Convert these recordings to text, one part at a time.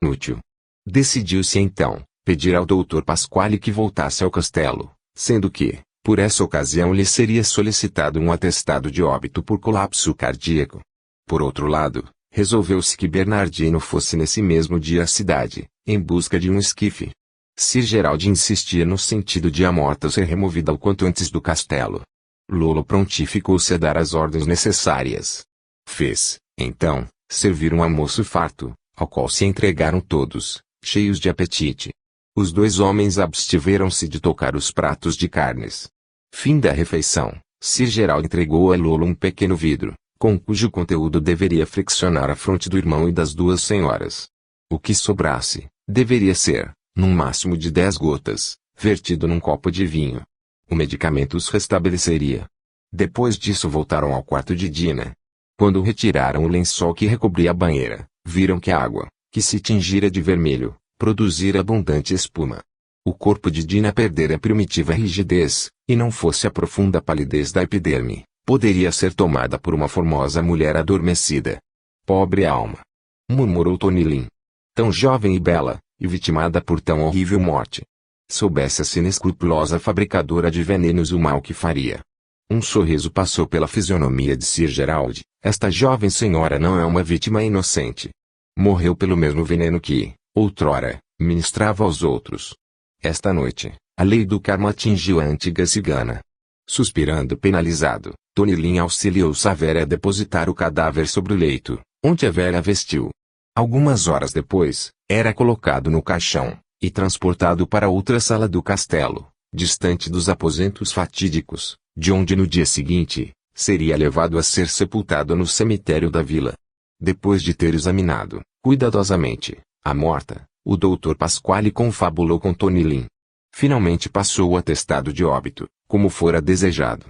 Inútil. Decidiu-se então pedir ao Dr. Pasquale que voltasse ao castelo, sendo que, por essa ocasião lhe seria solicitado um atestado de óbito por colapso cardíaco. Por outro lado, resolveu-se que Bernardino fosse nesse mesmo dia à cidade, em busca de um esquife. Sir Gerald insistia no sentido de a morta ser removida o quanto antes do castelo. Lolo prontificou-se a dar as ordens necessárias. Fez, então, servir um almoço farto, ao qual se entregaram todos, cheios de apetite. Os dois homens abstiveram-se de tocar os pratos de carnes. Fim da refeição, Sir Gerald entregou a Lolo um pequeno vidro, com cujo conteúdo deveria friccionar a fronte do irmão e das duas senhoras. O que sobrasse, deveria ser, num máximo de 10 gotas, vertido num copo de vinho. O medicamento os restabeleceria. Depois disso voltaram ao quarto de Dina. Quando retiraram o lençol que recobria a banheira, viram que a água, que se tingira de vermelho, produzira abundante espuma. O corpo de Dina perdera a primitiva rigidez, e não fosse a profunda palidez da epiderme, poderia ser tomada por uma formosa mulher adormecida. Pobre alma! Murmurou Tony Lin. Tão jovem e bela, e vitimada por tão horrível morte. Soubesse essa inescrupulosa fabricadora de venenos o mal que faria. Um sorriso passou pela fisionomia de Sir Gerald. Esta jovem senhora não é uma vítima inocente. Morreu pelo mesmo veneno que, outrora, ministrava aos outros. Esta noite, a lei do karma atingiu a antiga cigana. Suspirando penalizado, Tony Lin auxiliou Savery a depositar o cadáver sobre o leito, onde a velha vestiu. Algumas horas depois, era colocado no caixão, e transportado para outra sala do castelo, distante dos aposentos fatídicos, de onde no dia seguinte, seria levado a ser sepultado no cemitério da vila. Depois de ter examinado, cuidadosamente, a morta, o Dr. Pasquale confabulou com Tony Lin. Finalmente passou o atestado de óbito, como fora desejado.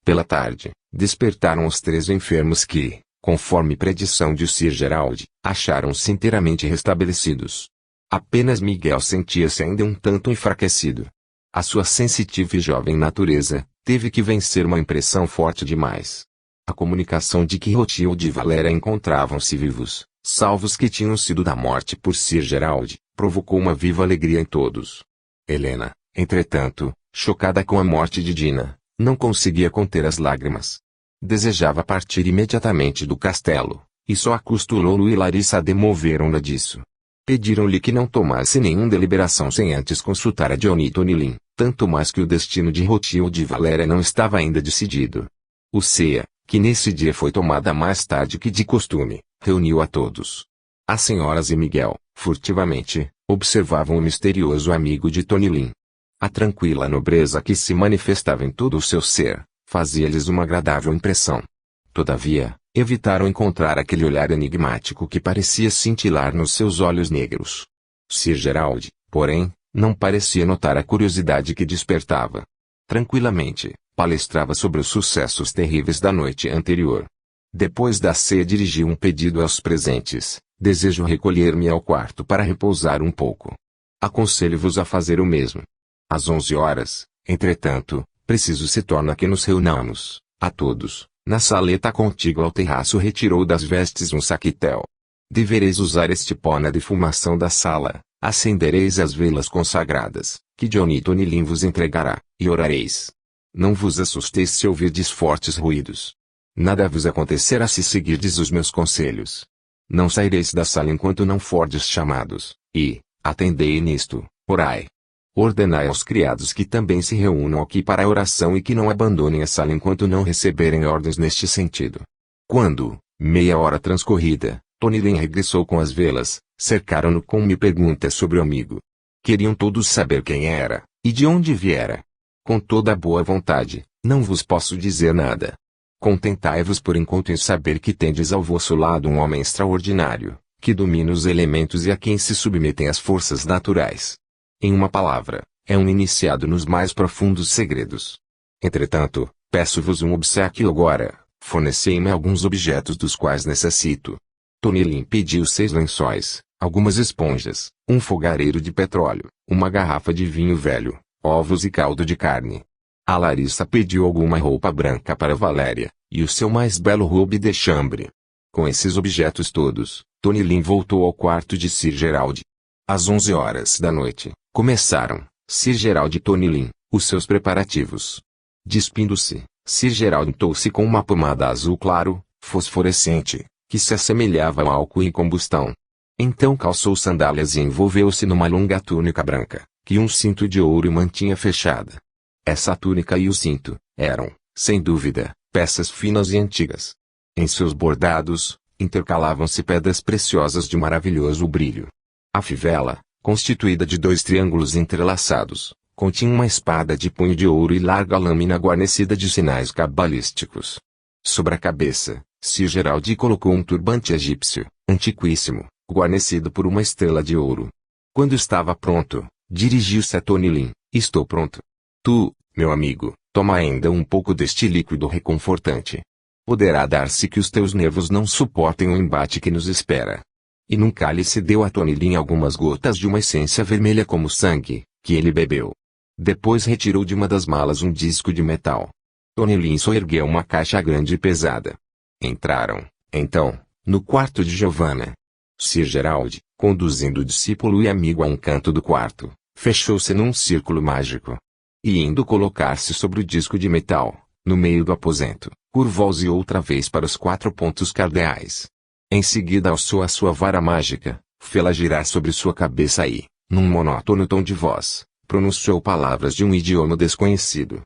Pela tarde, despertaram os 3 enfermos que, conforme predição de Sir Gerald, acharam-se inteiramente restabelecidos. Apenas Miguel sentia-se ainda um tanto enfraquecido. A sua sensitiva e jovem natureza, teve que vencer uma impressão forte demais. A comunicação de que Rothschild e Valéria encontravam-se vivos, salvos que tinham sido da morte por Sir Gerald, provocou uma viva alegria em todos. Helena, entretanto, chocada com a morte de Dina, não conseguia conter as lágrimas. Desejava partir imediatamente do castelo, e só a custo Lolo e Larissa a demoveram-na disso. Pediram-lhe que não tomasse nenhuma deliberação sem antes consultar a Johnny e Tony Lin, tanto mais que o destino de Rothschild e Valéria não estava ainda decidido. O ceia, que nesse dia foi tomada mais tarde que de costume, reuniu a todos. As senhoras e Miguel, furtivamente, observavam o misterioso amigo de Tony Lin. A tranquila nobreza que se manifestava em todo o seu ser, fazia-lhes uma agradável impressão. Todavia, evitaram encontrar aquele olhar enigmático que parecia cintilar nos seus olhos negros. Sir Gerald, porém, não parecia notar a curiosidade que despertava. Tranquilamente, palestrava sobre os sucessos terríveis da noite anterior. Depois da ceia dirigiu um pedido aos presentes: desejo recolher-me ao quarto para repousar um pouco. Aconselho-vos a fazer o mesmo. Às 11 horas, entretanto, preciso se torna que nos reunamos, a todos, na saleta contígua ao terraço. Retirou das vestes um saquitel. Devereis usar este pó na defumação da sala, acendereis as velas consagradas, que Johnny Tony Lin vos entregará, e orareis. Não vos assusteis se ouvirdes fortes ruídos. Nada vos acontecerá se seguirdes os meus conselhos. Não saireis da sala enquanto não fordes chamados, e, atendei nisto, orai. Ordenai aos criados que também se reúnam aqui para a oração e que não abandonem a sala enquanto não receberem ordens neste sentido. Quando, meia hora transcorrida, Tony Lin regressou com as velas, cercaram-no com uma pergunta sobre o amigo. Queriam todos saber quem era, e de onde viera. Com toda a boa vontade, não vos posso dizer nada. Contentai-vos por enquanto em saber que tendes ao vosso lado um homem extraordinário, que domina os elementos e a quem se submetem as forças naturais. Em uma palavra, é um iniciado nos mais profundos segredos. Entretanto, peço-vos um obséquio agora: fornecei-me alguns objetos dos quais necessito. Tony Lin pediu 6 lençóis, algumas esponjas, um fogareiro de petróleo, uma garrafa de vinho velho, ovos e caldo de carne. A Larissa pediu alguma roupa branca para Valéria, e o seu mais belo robe de chambre. Com esses objetos todos, Tony Lin voltou ao quarto de Sir Gerald. Às 11 horas da noite, começaram, Sir Gerald e Tony Lin, os seus preparativos. Despindo-se, Sir Gerald untou-se com uma pomada azul claro, fosforescente, que se assemelhava ao álcool em combustão. Então calçou sandálias e envolveu-se numa longa túnica branca, que um cinto de ouro mantinha fechada. Essa túnica e o cinto, eram, sem dúvida, peças finas e antigas. Em seus bordados, intercalavam-se pedras preciosas de maravilhoso brilho. A fivela, constituída de 2 triângulos entrelaçados, continha uma espada de punho de ouro e larga lâmina guarnecida de sinais cabalísticos. Sobre a cabeça, Sir Gerald colocou um turbante egípcio, antiquíssimo, guarnecido por uma estrela de ouro. Quando estava pronto, dirigiu-se a Tony Lin. Estou pronto. Tu, meu amigo, toma ainda um pouco deste líquido reconfortante. Poderá dar-se que os teus nervos não suportem o embate que nos espera. E num cálice deu a Tony Lin algumas gotas de uma essência vermelha como sangue, que ele bebeu. Depois retirou de uma das malas um disco de metal. Tony Lin soergueu uma caixa grande e pesada. Entraram, então, no quarto de Giovanna. Sir Gerald, conduzindo o discípulo e amigo a um canto do quarto, fechou-se num círculo mágico. E indo colocar-se sobre o disco de metal, no meio do aposento, curvou-se outra vez para os 4 pontos cardeais. Em seguida alçou a sua vara mágica, fê-la girar sobre sua cabeça e, num monótono tom de voz, pronunciou palavras de um idioma desconhecido.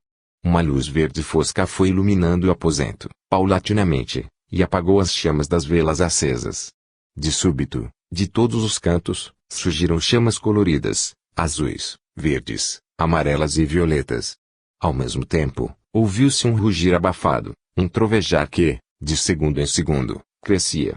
Uma luz verde fosca foi iluminando o aposento, paulatinamente, e apagou as chamas das velas acesas. De súbito, de todos os cantos, surgiram chamas coloridas, azuis, verdes, amarelas e violetas. Ao mesmo tempo, ouviu-se um rugir abafado, um trovejar que, de segundo em segundo, crescia.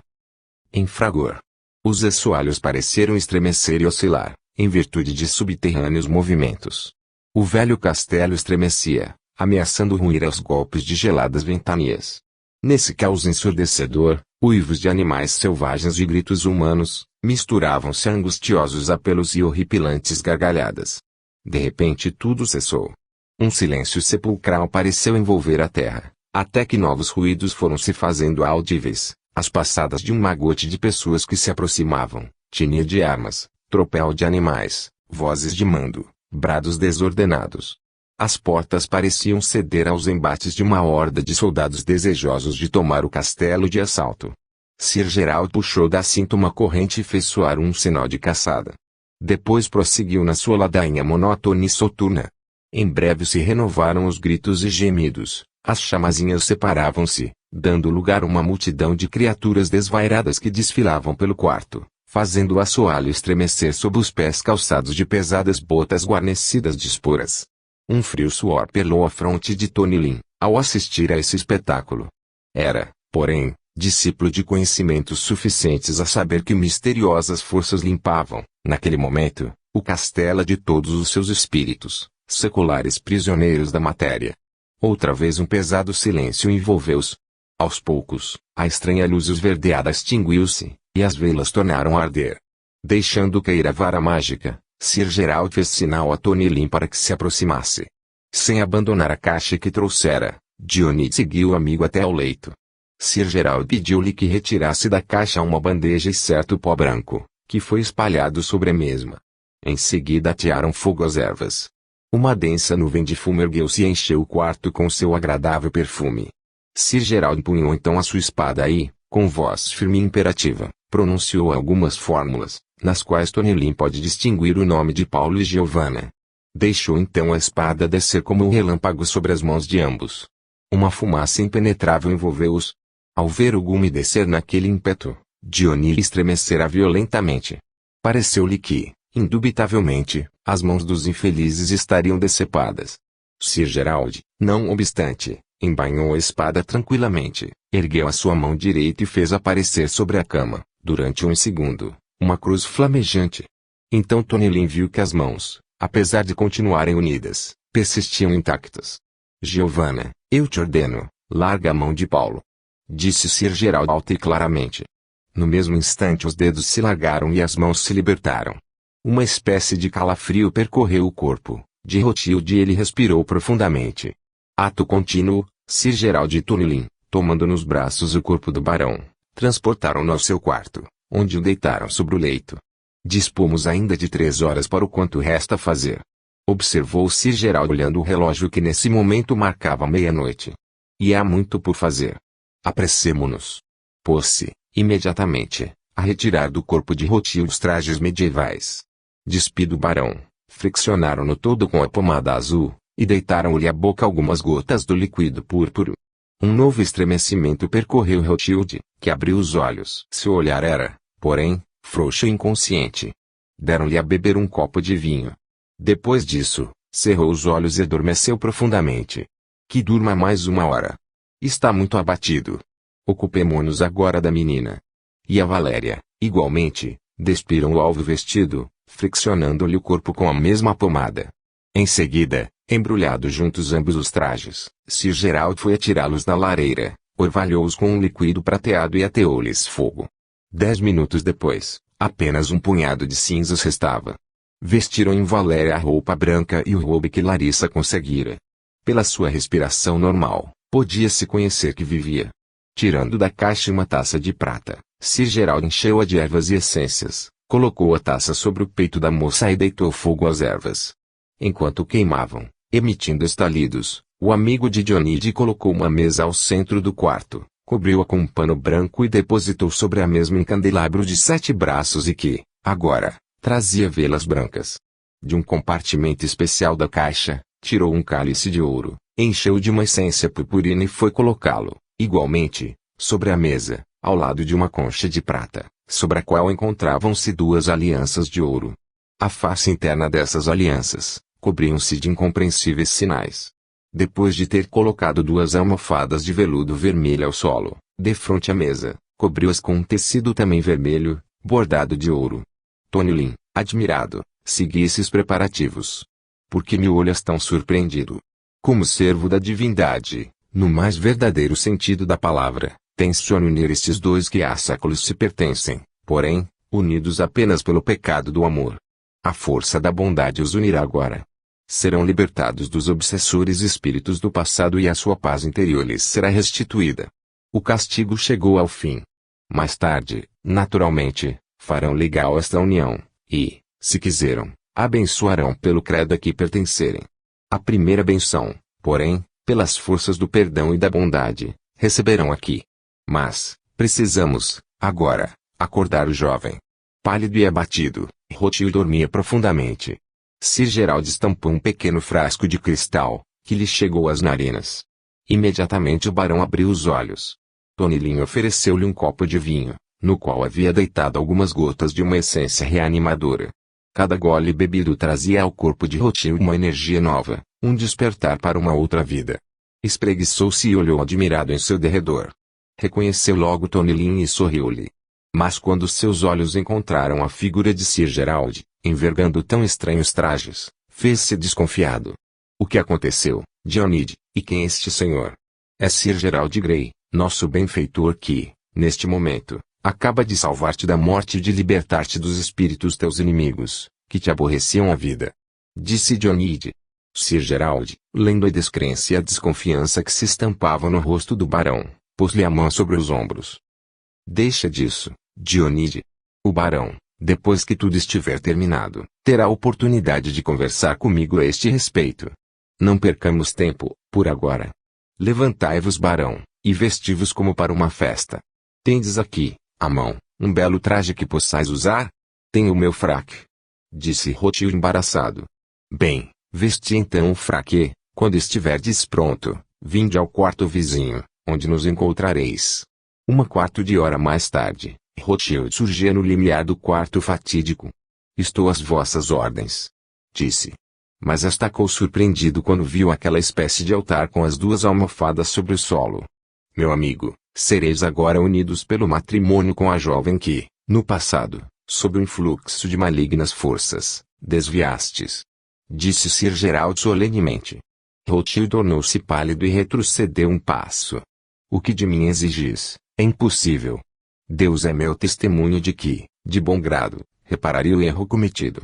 Em fragor. Os assoalhos pareceram estremecer e oscilar, em virtude de subterrâneos movimentos. O velho castelo estremecia, ameaçando ruir aos golpes de geladas ventanias. Nesse caos ensurdecedor, uivos de animais selvagens e gritos humanos, misturavam-se a angustiosos apelos e horripilantes gargalhadas. De repente tudo cessou. Um silêncio sepulcral pareceu envolver a terra, até que novos ruídos foram se fazendo audíveis, as passadas de um magote de pessoas que se aproximavam, tinir de armas, tropel de animais, vozes de mando, brados desordenados. As portas pareciam ceder aos embates de uma horda de soldados desejosos de tomar o castelo de assalto. Sir Gerald puxou da cinta uma corrente e fez soar um sinal de caçada. Depois prosseguiu na sua ladainha monótona e soturna. Em breve se renovaram os gritos e gemidos, as chamazinhas separavam-se, dando lugar a uma multidão de criaturas desvairadas que desfilavam pelo quarto, fazendo o assoalho estremecer sob os pés calçados de pesadas botas guarnecidas de esporas. Um frio suor pelou a fronte de Tony Lin, ao assistir a esse espetáculo. Era, porém, discípulo de conhecimentos suficientes a saber que misteriosas forças limpavam, naquele momento, o castelo de todos os seus espíritos, seculares prisioneiros da matéria. Outra vez um pesado silêncio envolveu-os. Aos poucos, a estranha luz esverdeada extinguiu-se, e as velas tornaram a arder. Deixando cair a vara mágica, Sir Gerald fez sinal a Tony Lin para que se aproximasse. Sem abandonar a caixa que trouxera, Dionísio seguiu o amigo até ao leito. Sir Gerald pediu-lhe que retirasse da caixa uma bandeja e certo pó branco, que foi espalhado sobre a mesma. Em seguida atearam fogo às ervas. Uma densa nuvem de fumo ergueu-se e encheu o quarto com seu agradável perfume. Sir Gerald empunhou então a sua espada e, com voz firme e imperativa, pronunciou algumas fórmulas, nas quais Tony Lin pode distinguir o nome de Paulo e Giovanna. Deixou então a espada descer como um relâmpago sobre as mãos de ambos. Uma fumaça impenetrável envolveu-os. Ao ver o gume descer naquele ímpeto, Dionísio estremecera violentamente. Pareceu-lhe que, indubitavelmente, as mãos dos infelizes estariam decepadas. Sir Gerald, não obstante, embainhou a espada tranquilamente, ergueu a sua mão direita e fez aparecer sobre a cama, durante um segundo, uma cruz flamejante. Então Tony Lin viu que as mãos, apesar de continuarem unidas, persistiam intactas. Giovanna, eu te ordeno, larga a mão de Paulo. Disse Sir Gerald alta e claramente. No mesmo instante os dedos se largaram e as mãos se libertaram. Uma espécie de calafrio percorreu o corpo, de Rothschild e ele respirou profundamente. Ato contínuo, Sir Gerald e Tony Lin, tomando nos braços o corpo do barão, transportaram-no ao seu quarto, onde o deitaram sobre o leito. Dispomos ainda de 3 horas para o quanto resta fazer. Observou Sir Gerald olhando o relógio que nesse momento marcava meia-noite. E há muito por fazer. Apressemo-nos. Pôs-se, imediatamente, a retirar do corpo de Rothschild os trajes medievais. Despido o barão, friccionaram-no todo com a pomada azul, e deitaram-lhe à boca algumas gotas do líquido púrpuro. Um novo estremecimento percorreu Rothschild, que abriu os olhos. Seu olhar era, porém, frouxo e inconsciente. Deram-lhe a beber um copo de vinho. Depois disso, cerrou os olhos e adormeceu profundamente. Que durma mais 1 hora. Está muito abatido. Ocupemo-nos agora da menina. E a Valéria, igualmente, despiram o alvo vestido, friccionando-lhe o corpo com a mesma pomada. Em seguida, embrulhados juntos ambos os trajes, Sir Gerald foi atirá-los na lareira, orvalhou-os com um líquido prateado e ateou-lhes fogo. 10 minutos depois, apenas um punhado de cinzas restava. Vestiram em Valéria a roupa branca e o robe que Larissa conseguira. Pela sua respiração normal, podia-se conhecer que vivia. Tirando da caixa uma taça de prata, Sir Gerald encheu-a de ervas e essências, colocou a taça sobre o peito da moça e deitou fogo às ervas. Enquanto queimavam, emitindo estalidos, o amigo de Dionide colocou uma mesa ao centro do quarto, cobriu-a com um pano branco e depositou sobre a mesma um candelabro de 7 braços e que, agora, trazia velas brancas. De um compartimento especial da caixa, tirou um cálice de ouro, encheu de uma essência purpurina e foi colocá-lo, igualmente, sobre a mesa, ao lado de uma concha de prata, sobre a qual encontravam-se 2 alianças de ouro. A face interna dessas alianças, cobriam-se de incompreensíveis sinais. Depois de ter colocado 2 almofadas de veludo vermelho ao solo, defronte à mesa, cobriu-as com um tecido também vermelho, bordado de ouro. Tony Lin, admirado, seguia esses preparativos. Por que me olhas tão surpreendido? Como servo da divindade, no mais verdadeiro sentido da palavra, tenciono unir estes 2 que há séculos se pertencem, porém, unidos apenas pelo pecado do amor. A força da bondade os unirá agora. Serão libertados dos obsessores espíritos do passado e a sua paz interior lhes será restituída. O castigo chegou ao fim. Mais tarde, naturalmente, farão legal esta união, e, se quiseram, abençoarão pelo credo a que pertencerem. A primeira benção, porém, pelas forças do perdão e da bondade, receberão aqui. Mas, precisamos, agora, acordar o jovem. Pálido e abatido, Rothschild dormia profundamente. Sir Gerald estampou um pequeno frasco de cristal, que lhe chegou às narinas. Imediatamente o barão abriu os olhos. Tony Lin ofereceu-lhe um copo de vinho, no qual havia deitado algumas gotas de uma essência reanimadora. Cada gole bebido trazia ao corpo de Rothschild uma energia nova, um despertar para uma outra vida. Espreguiçou-se e olhou admirado em seu derredor. Reconheceu logo Tony Lin e sorriu-lhe. Mas quando seus olhos encontraram a figura de Sir Gerald, envergando tão estranhos trajes, fez-se desconfiado. O que aconteceu, Dionide, e quem é este senhor? É Sir Gerald Grey, nosso benfeitor que, neste momento, acaba de salvar-te da morte e de libertar-te dos espíritos teus inimigos, que te aborreciam a vida. Disse Dionide. Sir Gerald, lendo a descrença e a desconfiança que se estampavam no rosto do barão, pôs-lhe a mão sobre os ombros. Deixa disso, Dionide. O barão, depois que tudo estiver terminado, terá a oportunidade de conversar comigo a este respeito. Não percamos tempo, por agora. Levantai-vos, barão, e vesti-vos como para uma festa. Tendes aqui, à mão, um belo traje que possais usar? Tenho o meu fraque. Disse Rothschild embaraçado. Bem, vesti então o fraque, quando estiverdes pronto, vinde ao quarto vizinho, onde nos encontrareis. 1/4 de hora mais tarde, Rothschild surgia no limiar do quarto fatídico. Estou às vossas ordens. Disse. Mas estacou surpreendido quando viu aquela espécie de altar com as 2 almofadas sobre o solo. Meu amigo, sereis agora unidos pelo matrimônio com a jovem que, no passado, sob o influxo de malignas forças, desviastes. Disse Sir Gerald solenemente. Rothschild tornou-se pálido e retrocedeu um passo. O que de mim exigis, é impossível. Deus é meu testemunho de que, de bom grado, repararia o erro cometido.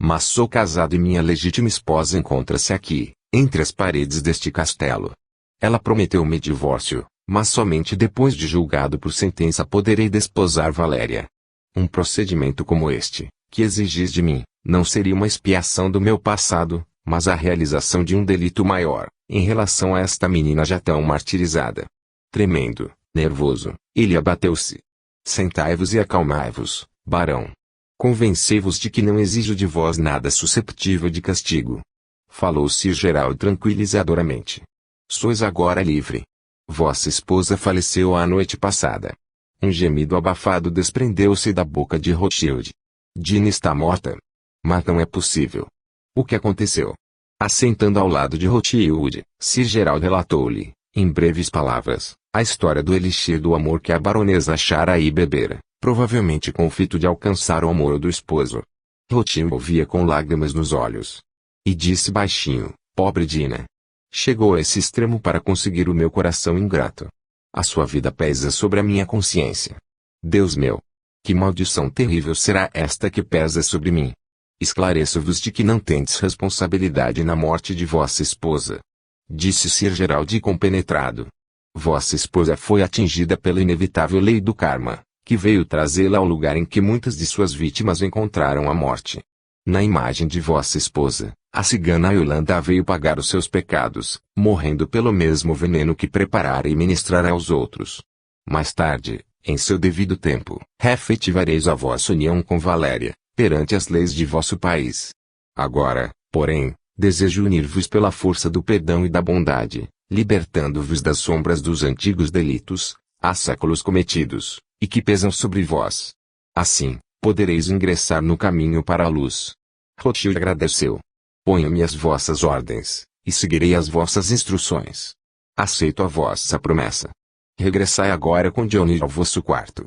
Mas sou casado e minha legítima esposa encontra-se aqui, entre as paredes deste castelo. Ela prometeu-me divórcio, mas somente depois de julgado por sentença poderei desposar Valéria. Um procedimento como este, que exigis de mim, não seria uma expiação do meu passado, mas a realização de um delito maior, em relação a esta menina já tão martirizada. Tremendo, nervoso, ele abateu-se. Sentai-vos e acalmai-vos, barão. Convencei-vos de que não exijo de vós nada susceptível de castigo. Falou Sir Gerald tranquilizadoramente. Sois agora livre. Vossa esposa faleceu a noite passada. Um gemido abafado desprendeu-se da boca de Rothschild. Jeanne está morta. Mas não é possível. O que aconteceu? Assentando ao lado de Rothschild, Sir Gerald relatou-lhe, em breves palavras, a história do elixir do amor que a baronesa achara e bebera, provavelmente com o fito de alcançar o amor do esposo. Rothschild ouvia com lágrimas nos olhos. E disse baixinho, pobre Dina. Chegou a esse extremo para conseguir o meu coração ingrato. A sua vida pesa sobre a minha consciência. Deus meu! Que maldição terrível será esta que pesa sobre mim? Esclareço-vos de que não tendes responsabilidade na morte de vossa esposa. Disse Sir Gerald compenetrado. Vossa esposa foi atingida pela inevitável lei do karma, que veio trazê-la ao lugar em que muitas de suas vítimas encontraram a morte. Na imagem de vossa esposa, a cigana Yolanda veio pagar os seus pecados, morrendo pelo mesmo veneno que preparara e ministrara aos outros. Mais tarde, em seu devido tempo, efetivareis a vossa união com Valéria, perante as leis de vosso país. Agora, porém, desejo unir-vos pela força do perdão e da bondade, libertando-vos das sombras dos antigos delitos, há séculos cometidos, e que pesam sobre vós. Assim, podereis ingressar no caminho para a luz. Rothschild agradeceu. Ponho-me às vossas ordens, e seguirei as vossas instruções. Aceito a vossa promessa. Regressai agora com Johnny ao vosso quarto.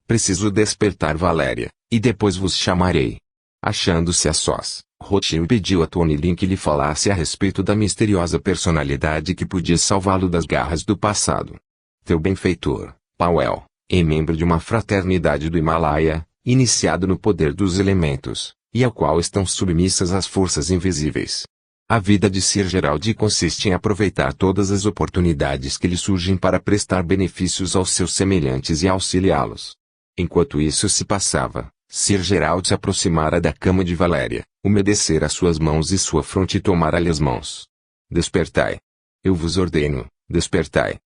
Preciso despertar Valéria, e depois vos chamarei. Achando-se a sós, Rothschild pediu a Tony Lin que lhe falasse a respeito da misteriosa personalidade que podia salvá-lo das garras do passado. Teu benfeitor, Powell, é membro de uma fraternidade do Himalaia, iniciado no poder dos elementos, e ao qual estão submissas as forças invisíveis. A vida de Sir Gerald consiste em aproveitar todas as oportunidades que lhe surgem para prestar benefícios aos seus semelhantes e auxiliá-los. Enquanto isso se passava, Sir Gerald se aproximara da cama de Valéria, umedecera suas mãos e sua fronte e tomara-lhe as mãos. Despertai. Eu vos ordeno, despertai.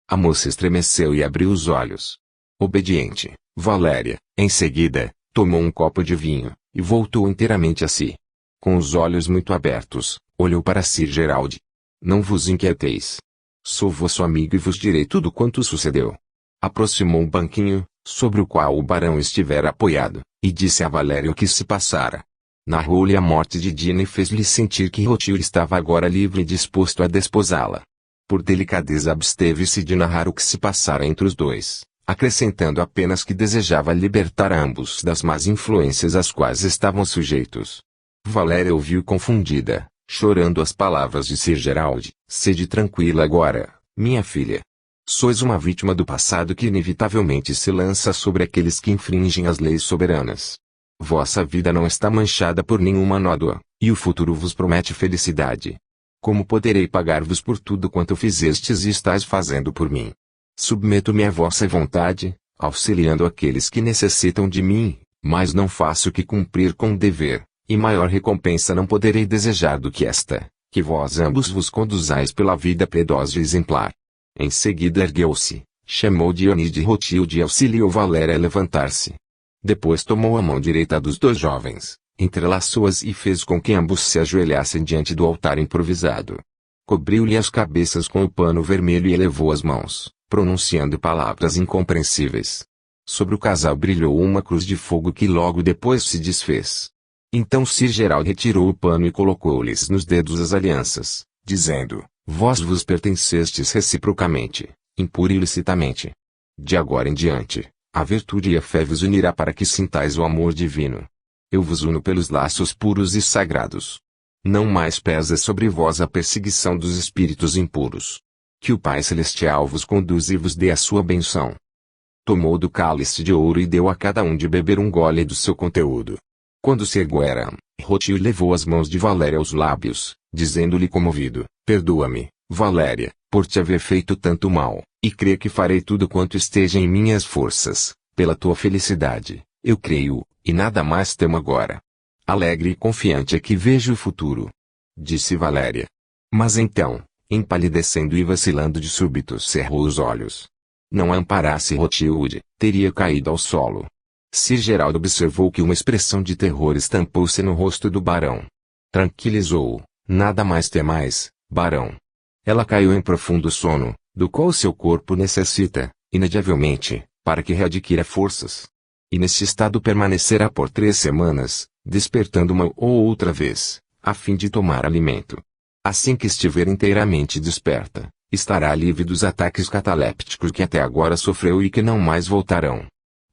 A moça estremeceu e abriu os olhos. Obediente, Valéria, em seguida, tomou um copo de vinho, e voltou inteiramente a si. Com os olhos muito abertos, olhou para Sir Gerald. Não vos inquieteis. Sou vosso amigo e vos direi tudo quanto sucedeu. Aproximou um banquinho, sobre o qual o barão estivera apoiado, e disse a Valéria o que se passara. Narrou-lhe a morte de Dina e fez-lhe sentir que Rothschild estava agora livre e disposto a desposá-la. Por delicadeza absteve-se de narrar o que se passara entre os dois, acrescentando apenas que desejava libertar ambos das más influências às quais estavam sujeitos. Valéria ouviu confundida, chorando as palavras de Sir Gerald. Sede tranquila agora, minha filha. Sois uma vítima do passado que inevitavelmente se lança sobre aqueles que infringem as leis soberanas. Vossa vida não está manchada por nenhuma nódoa, e o futuro vos promete felicidade. Como poderei pagar-vos por tudo quanto fizestes e estáis fazendo por mim? Submeto-me à vossa vontade, auxiliando aqueles que necessitam de mim, mas não faço que cumprir com o dever, e maior recompensa não poderei desejar do que esta, que vós ambos vos conduzais pela vida piedosa e exemplar. Em seguida ergueu-se, chamou Dionísio de Rothschild e auxiliou Valéria a levantar-se. Depois tomou a mão direita dos dois jovens, entrelaçou-as e fez com que ambos se ajoelhassem diante do altar improvisado. Cobriu-lhe as cabeças com o pano vermelho e elevou as mãos, pronunciando palavras incompreensíveis. Sobre o casal brilhou uma cruz de fogo que logo depois se desfez. Então Sir Gerald retirou o pano e colocou-lhes nos dedos as alianças, dizendo: Vós vos pertencestes reciprocamente, impura e ilicitamente. De agora em diante, a virtude e a fé vos unirá para que sintais o amor divino. Eu vos uno pelos laços puros e sagrados. Não mais pesa sobre vós a perseguição dos espíritos impuros. Que o Pai Celestial vos conduza e vos dê a sua benção. Tomou do cálice de ouro e deu a cada um de beber um gole do seu conteúdo. Quando se ergueram, Rothschild levou as mãos de Valéria aos lábios, dizendo-lhe comovido: Perdoa-me, Valéria, por te haver feito tanto mal, e creio que farei tudo quanto esteja em minhas forças, pela tua felicidade, eu creio, e nada mais temo agora. Alegre e confiante é que vejo o futuro. Disse Valéria. Mas então, empalidecendo e vacilando de súbito cerrou os olhos. Não a amparasse Rothschild, teria caído ao solo. Sir Gerald observou que uma expressão de terror estampou-se no rosto do barão. Tranquilizou-o. Nada mais temais, barão. Ela caiu em profundo sono, do qual seu corpo necessita, inadiavelmente, para que readquira forças. E neste estado permanecerá por 3 semanas, despertando uma ou outra vez, a fim de tomar alimento. Assim que estiver inteiramente desperta, estará livre dos ataques catalépticos que até agora sofreu e que não mais voltarão.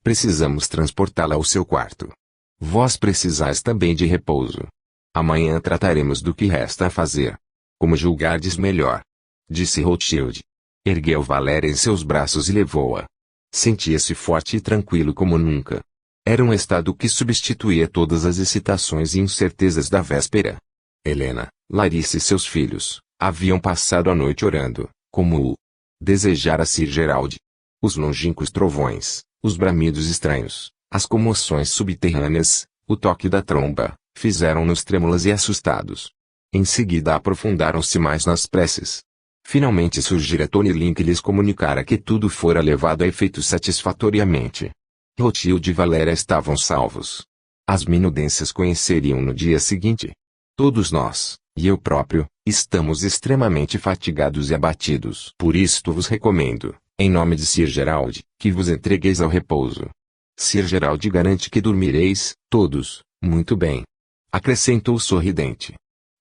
Precisamos transportá-la ao seu quarto. Vós precisais também de repouso. Amanhã trataremos do que resta a fazer. Como julgardes melhor. Disse Rothschild. Ergueu Valéria em seus braços e levou-a. Sentia-se forte e tranquilo como nunca. Era um estado que substituía todas as excitações e incertezas da véspera. Helena, Larissa e seus filhos, haviam passado a noite orando, como o desejara Sir Gerald. Os longínquos trovões, os bramidos estranhos, as comoções subterrâneas, o toque da tromba, fizeram-nos trêmulas e assustados. Em seguida aprofundaram-se mais nas preces. Finalmente surgira Tony Lin que lhes comunicara que tudo fora levado a efeito satisfatoriamente. Rothschild e Valéria estavam salvos. As minudências conheceriam no dia seguinte. Todos nós, e eu próprio, estamos extremamente fatigados e abatidos. Por isto vos recomendo, em nome de Sir Gerald, que vos entregueis ao repouso. Sir Gerald garante que dormireis, todos, muito bem. Acrescentou sorridente.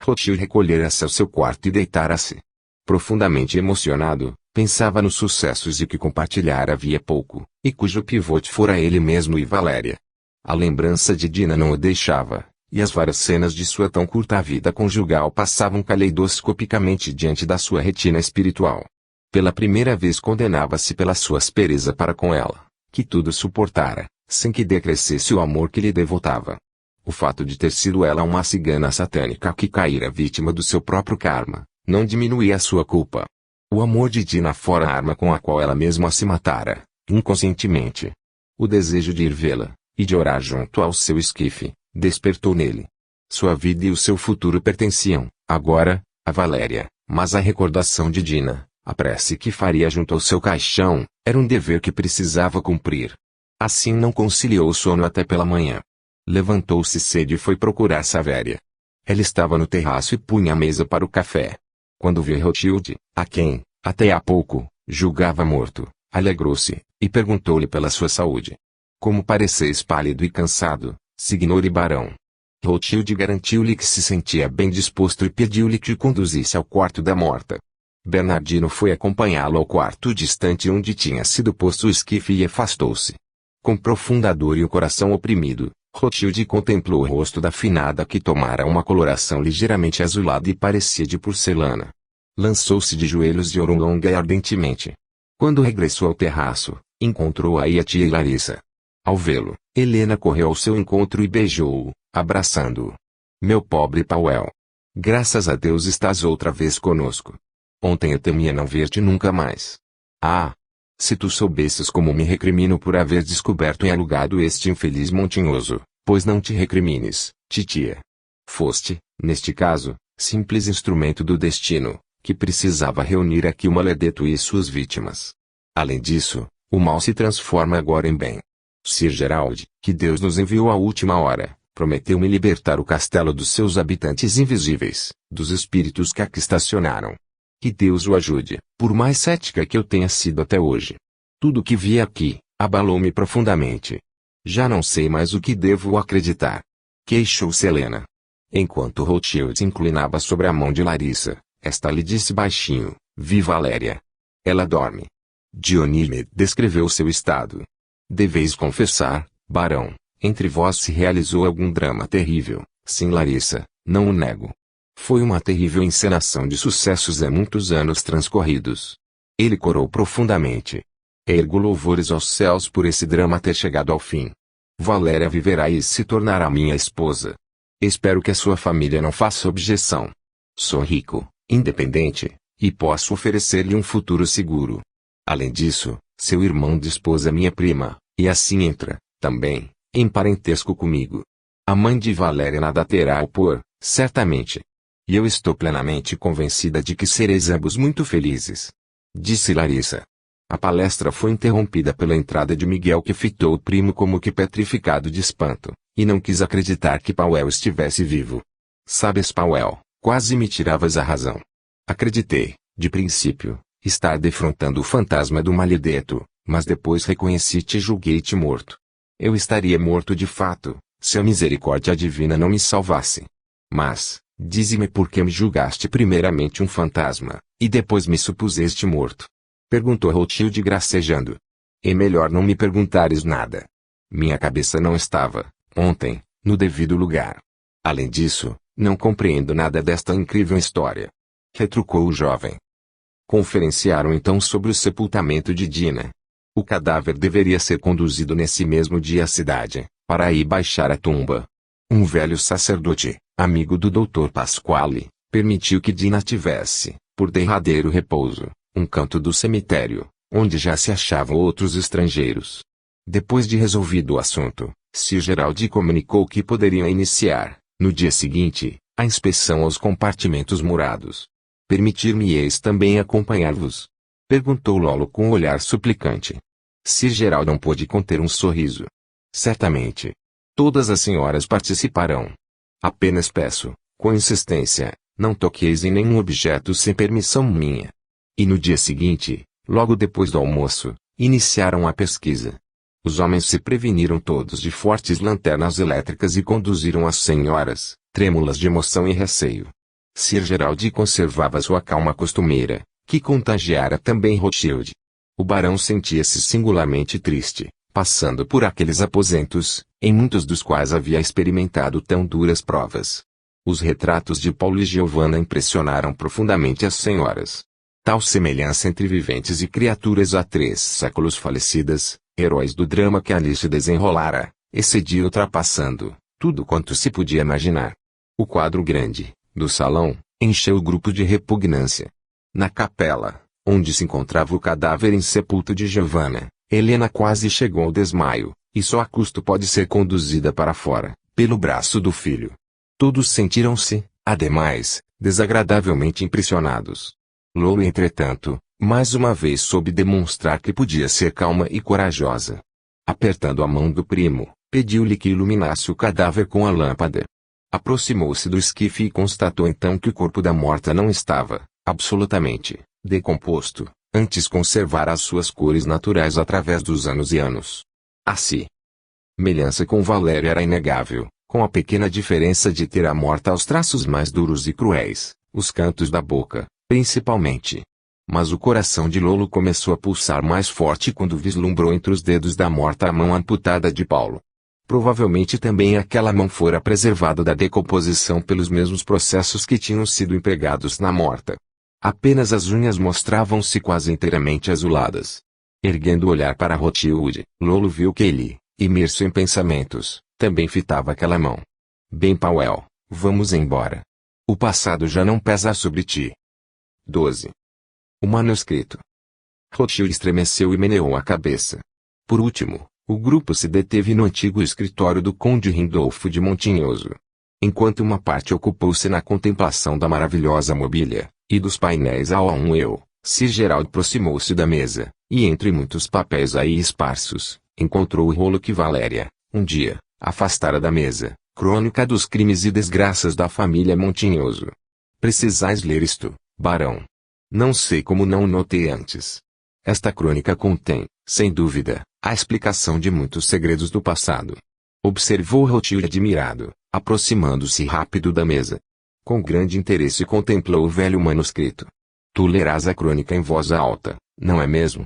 Rothschild recolhera-se ao seu quarto e deitara-se. Profundamente emocionado, pensava nos sucessos de que compartilhara havia pouco, e cujo pivote fora ele mesmo e Valéria. A lembrança de Dina não o deixava, e as várias cenas de sua tão curta vida conjugal passavam caleidoscopicamente diante da sua retina espiritual. Pela primeira vez condenava-se pela sua aspereza para com ela, que tudo suportara, sem que decrescesse o amor que lhe devotava. O fato de ter sido ela uma cigana satânica que caíra vítima do seu próprio karma, não diminuía a sua culpa. O amor de Dina fora a arma com a qual ela mesma se matara, inconscientemente. O desejo de ir vê-la, e de orar junto ao seu esquife, despertou nele. Sua vida e o seu futuro pertenciam, agora, a Valéria, mas a recordação de Dina, a prece que faria junto ao seu caixão, era um dever que precisava cumprir. Assim não conciliou o sono até pela manhã. Levantou-se cedo e foi procurar Savéria. Ela estava no terraço e punha a mesa para o café. Quando viu Rothschild, a quem, até há pouco, julgava morto, alegrou-se, e perguntou-lhe pela sua saúde. Como pareceis pálido e cansado, Signore Barão. Rothschild garantiu-lhe que se sentia bem disposto e pediu-lhe que o conduzisse ao quarto da morta. Bernardino foi acompanhá-lo ao quarto distante onde tinha sido posto o esquife e afastou-se. Com profunda dor e o coração oprimido, Rothschild contemplou o rosto da finada que tomara uma coloração ligeiramente azulada e parecia de porcelana. Lançou-se de joelhos e orou longa e ardentemente. Quando regressou ao terraço, encontrou aí a tia e Larissa. Ao vê-lo, Helena correu ao seu encontro e beijou-o, abraçando-o. Meu pobre Pauel. Graças a Deus estás outra vez conosco. Ontem eu temia não ver-te nunca mais. Ah! Se tu soubesses como me recrimino por haver descoberto e alugado este infeliz montinhoso, pois não te recrimines, titia. Foste, neste caso, simples instrumento do destino, que precisava reunir aqui o maledeto e suas vítimas. Além disso, o mal se transforma agora em bem. Sir Gerald, que Deus nos enviou à última hora, prometeu-me libertar o castelo dos seus habitantes invisíveis, dos espíritos que aqui estacionaram. Que Deus o ajude, por mais cética que eu tenha sido até hoje. Tudo o que vi aqui, abalou-me profundamente. Já não sei mais o que devo acreditar. Queixou-se Helena. Enquanto Rothschild se inclinava sobre a mão de Larissa, esta lhe disse baixinho, vi Valéria. Ela dorme. Dionísio descreveu seu estado. Deveis confessar, barão, entre vós se realizou algum drama terrível, sim Larissa, não o nego. Foi uma terrível encenação de sucessos há muitos anos transcorridos. Ele corou profundamente. Ergo louvores aos céus por esse drama ter chegado ao fim. Valéria viverá e se tornará minha esposa. Espero que a sua família não faça objeção. Sou rico, independente, e posso oferecer-lhe um futuro seguro. Além disso, seu irmão dispôs a minha prima, e assim entra, também, em parentesco comigo. A mãe de Valéria nada terá a opor, certamente. E eu estou plenamente convencida de que sereis ambos muito felizes. Disse Larissa. A palestra foi interrompida pela entrada de Miguel, que fitou o primo como que petrificado de espanto, e não quis acreditar que Pauel estivesse vivo. Sabes, Pauel, quase me tiravas a razão. Acreditei, de princípio, estar defrontando o fantasma do Malideto, mas depois reconheci-te e julguei-te morto. Eu estaria morto de fato, se a misericórdia divina não me salvasse. Mas, dize-me por que me julgaste primeiramente um fantasma, e depois me supuseste morto? Perguntou Rothschild gracejando. É melhor não me perguntares nada. Minha cabeça não estava, ontem, no devido lugar. Além disso, não compreendo nada desta incrível história. Retrucou o jovem. Conferenciaram então sobre o sepultamento de Dina. O cadáver deveria ser conduzido nesse mesmo dia à cidade, para aí baixar a tumba. Um velho sacerdote, amigo do Dr. Pasquale, permitiu que Dina tivesse, por derradeiro repouso, um canto do cemitério, onde já se achavam outros estrangeiros. Depois de resolvido o assunto, Sir Gerald comunicou que poderiam iniciar, no dia seguinte, a inspeção aos compartimentos murados. Permitir-me-eis também acompanhar-vos? Perguntou Lolo com um olhar suplicante. Sir Gerald não pôde conter um sorriso. Certamente. Todas as senhoras participarão. Apenas peço, com insistência, não toqueis em nenhum objeto sem permissão minha. E no dia seguinte, logo depois do almoço, iniciaram a pesquisa. Os homens se preveniram todos de fortes lanternas elétricas e conduziram as senhoras, trêmulas de emoção e receio. Sir Gerald conservava sua calma costumeira, que contagiara também Rothschild. O barão sentia-se singularmente triste, passando por aqueles aposentos, em muitos dos quais havia experimentado tão duras provas. Os retratos de Paulo e Giovanna impressionaram profundamente as senhoras. Tal semelhança entre viventes e criaturas há 3 séculos falecidas, heróis do drama que ali se desenrolara, excedia ultrapassando tudo quanto se podia imaginar. O quadro grande, do salão, encheu o grupo de repugnância. Na capela, onde se encontrava o cadáver insepulto de Giovanna, Helena quase chegou ao desmaio, e só a custo pode ser conduzida para fora, pelo braço do filho. Todos sentiram-se, ademais, desagradavelmente impressionados. Lolo, entretanto, mais uma vez soube demonstrar que podia ser calma e corajosa. Apertando a mão do primo, pediu-lhe que iluminasse o cadáver com a lâmpada. Aproximou-se do esquife e constatou então que o corpo da morta não estava, absolutamente, decomposto, antes conservara as suas cores naturais através dos anos e anos. A semelhança com Valéria era inegável, com a pequena diferença de ter a morta aos traços mais duros e cruéis, os cantos da boca, principalmente. Mas o coração de Lolo começou a pulsar mais forte quando vislumbrou entre os dedos da morta a mão amputada de Paulo. Provavelmente também aquela mão fora preservada da decomposição pelos mesmos processos que tinham sido empregados na morta. Apenas as unhas mostravam-se quase inteiramente azuladas. Erguendo o olhar para Rothschild, Lolo viu que ele, imerso em pensamentos, também fitava aquela mão. Bem, Pauel, vamos embora. O passado já não pesa sobre ti. 12. O manuscrito. Rothschild estremeceu e meneou a cabeça. Por último, o grupo se deteve no antigo escritório do conde Rindolfo de Montinhoso. Enquanto uma parte ocupou-se na contemplação da maravilhosa mobília, e dos painéis ao Sir Gerald aproximou-se da mesa, e entre muitos papéis aí esparsos, encontrou o rolo que Valéria, um dia, afastara da mesa, crônica dos crimes e desgraças da família Montinhoso. Precisais ler isto, barão. Não sei como não o notei antes. Esta crônica contém, sem dúvida, a explicação de muitos segredos do passado. Observou Rothschild admirado, aproximando-se rápido da mesa. Com grande interesse contemplou o velho manuscrito. Tu lerás a crônica em voz alta, não é mesmo?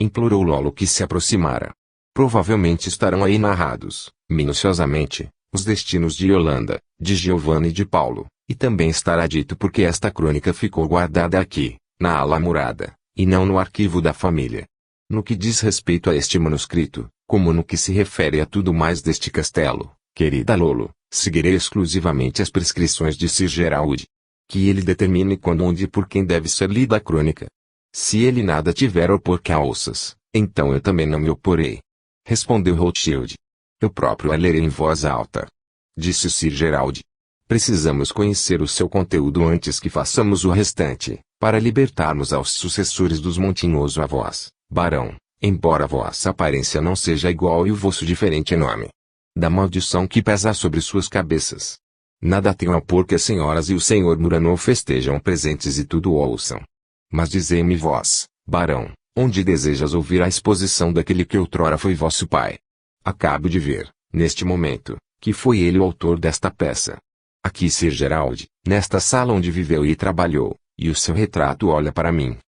Implorou Lolo, que se aproximara. Provavelmente estarão aí narrados, minuciosamente, os destinos de Yolanda, de Giovanna e de Paulo, e também estará dito porque esta crônica ficou guardada aqui, na ala murada, e não no arquivo da família. No que diz respeito a este manuscrito, como no que se refere a tudo mais deste castelo, querida Lolo, seguirei exclusivamente as prescrições de Sir Gerald. Que ele determine quando, onde e por quem deve ser lida a crônica. Se ele nada tiver a opor que a ouças, então eu também não me oporei. Respondeu Rothschild. Eu próprio a lerei em voz alta. Disse Sir Gerald. Precisamos conhecer o seu conteúdo antes que façamos o restante, para libertarmos aos sucessores dos Montinhoso a vós, barão, embora vossa aparência não seja igual e o vosso diferente nome. Da maldição que pesa sobre suas cabeças. Nada tenho a opor que as senhoras e o senhor Muranov estejam presentes e tudo ouçam. Mas dizei-me vós, barão, onde desejas ouvir a exposição daquele que outrora foi vosso pai? Acabo de ver, neste momento, que foi ele o autor desta peça. Aqui Sir Gerald, nesta sala onde viveu e trabalhou, e o seu retrato olha para mim.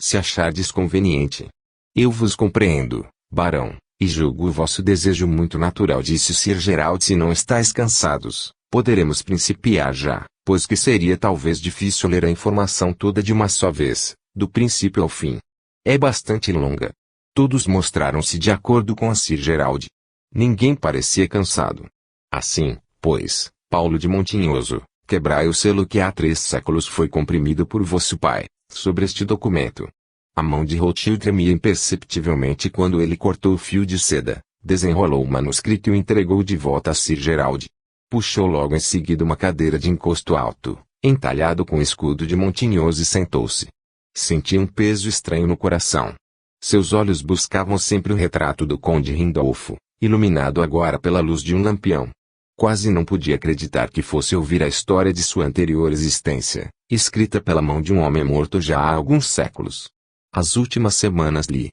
Se achardes conveniente. Eu vos compreendo, barão, e julgo o vosso desejo muito natural, disse Sir Gerald. Se não estáis cansados, poderemos principiar já, pois que seria talvez difícil ler a informação toda de uma só vez, do princípio ao fim. É bastante longa. Todos mostraram-se de acordo com a Sir Gerald. Ninguém parecia cansado. Assim, pois, Paulo de Montinhoso, quebrai o selo que há 3 séculos foi comprimido por vosso pai, sobre este documento. A mão de Rothschild tremia imperceptivelmente quando ele cortou o fio de seda, desenrolou o manuscrito e o entregou de volta a Sir Gerald. Puxou logo em seguida uma cadeira de encosto alto, entalhado com escudo de Montinhoso e sentou-se. Sentia um peso estranho no coração. Seus olhos buscavam sempre o retrato do conde Rindolfo, iluminado agora pela luz de um lampião. Quase não podia acreditar que fosse ouvir a história de sua anterior existência, escrita pela mão de um homem morto já há alguns séculos. As últimas semanas lhe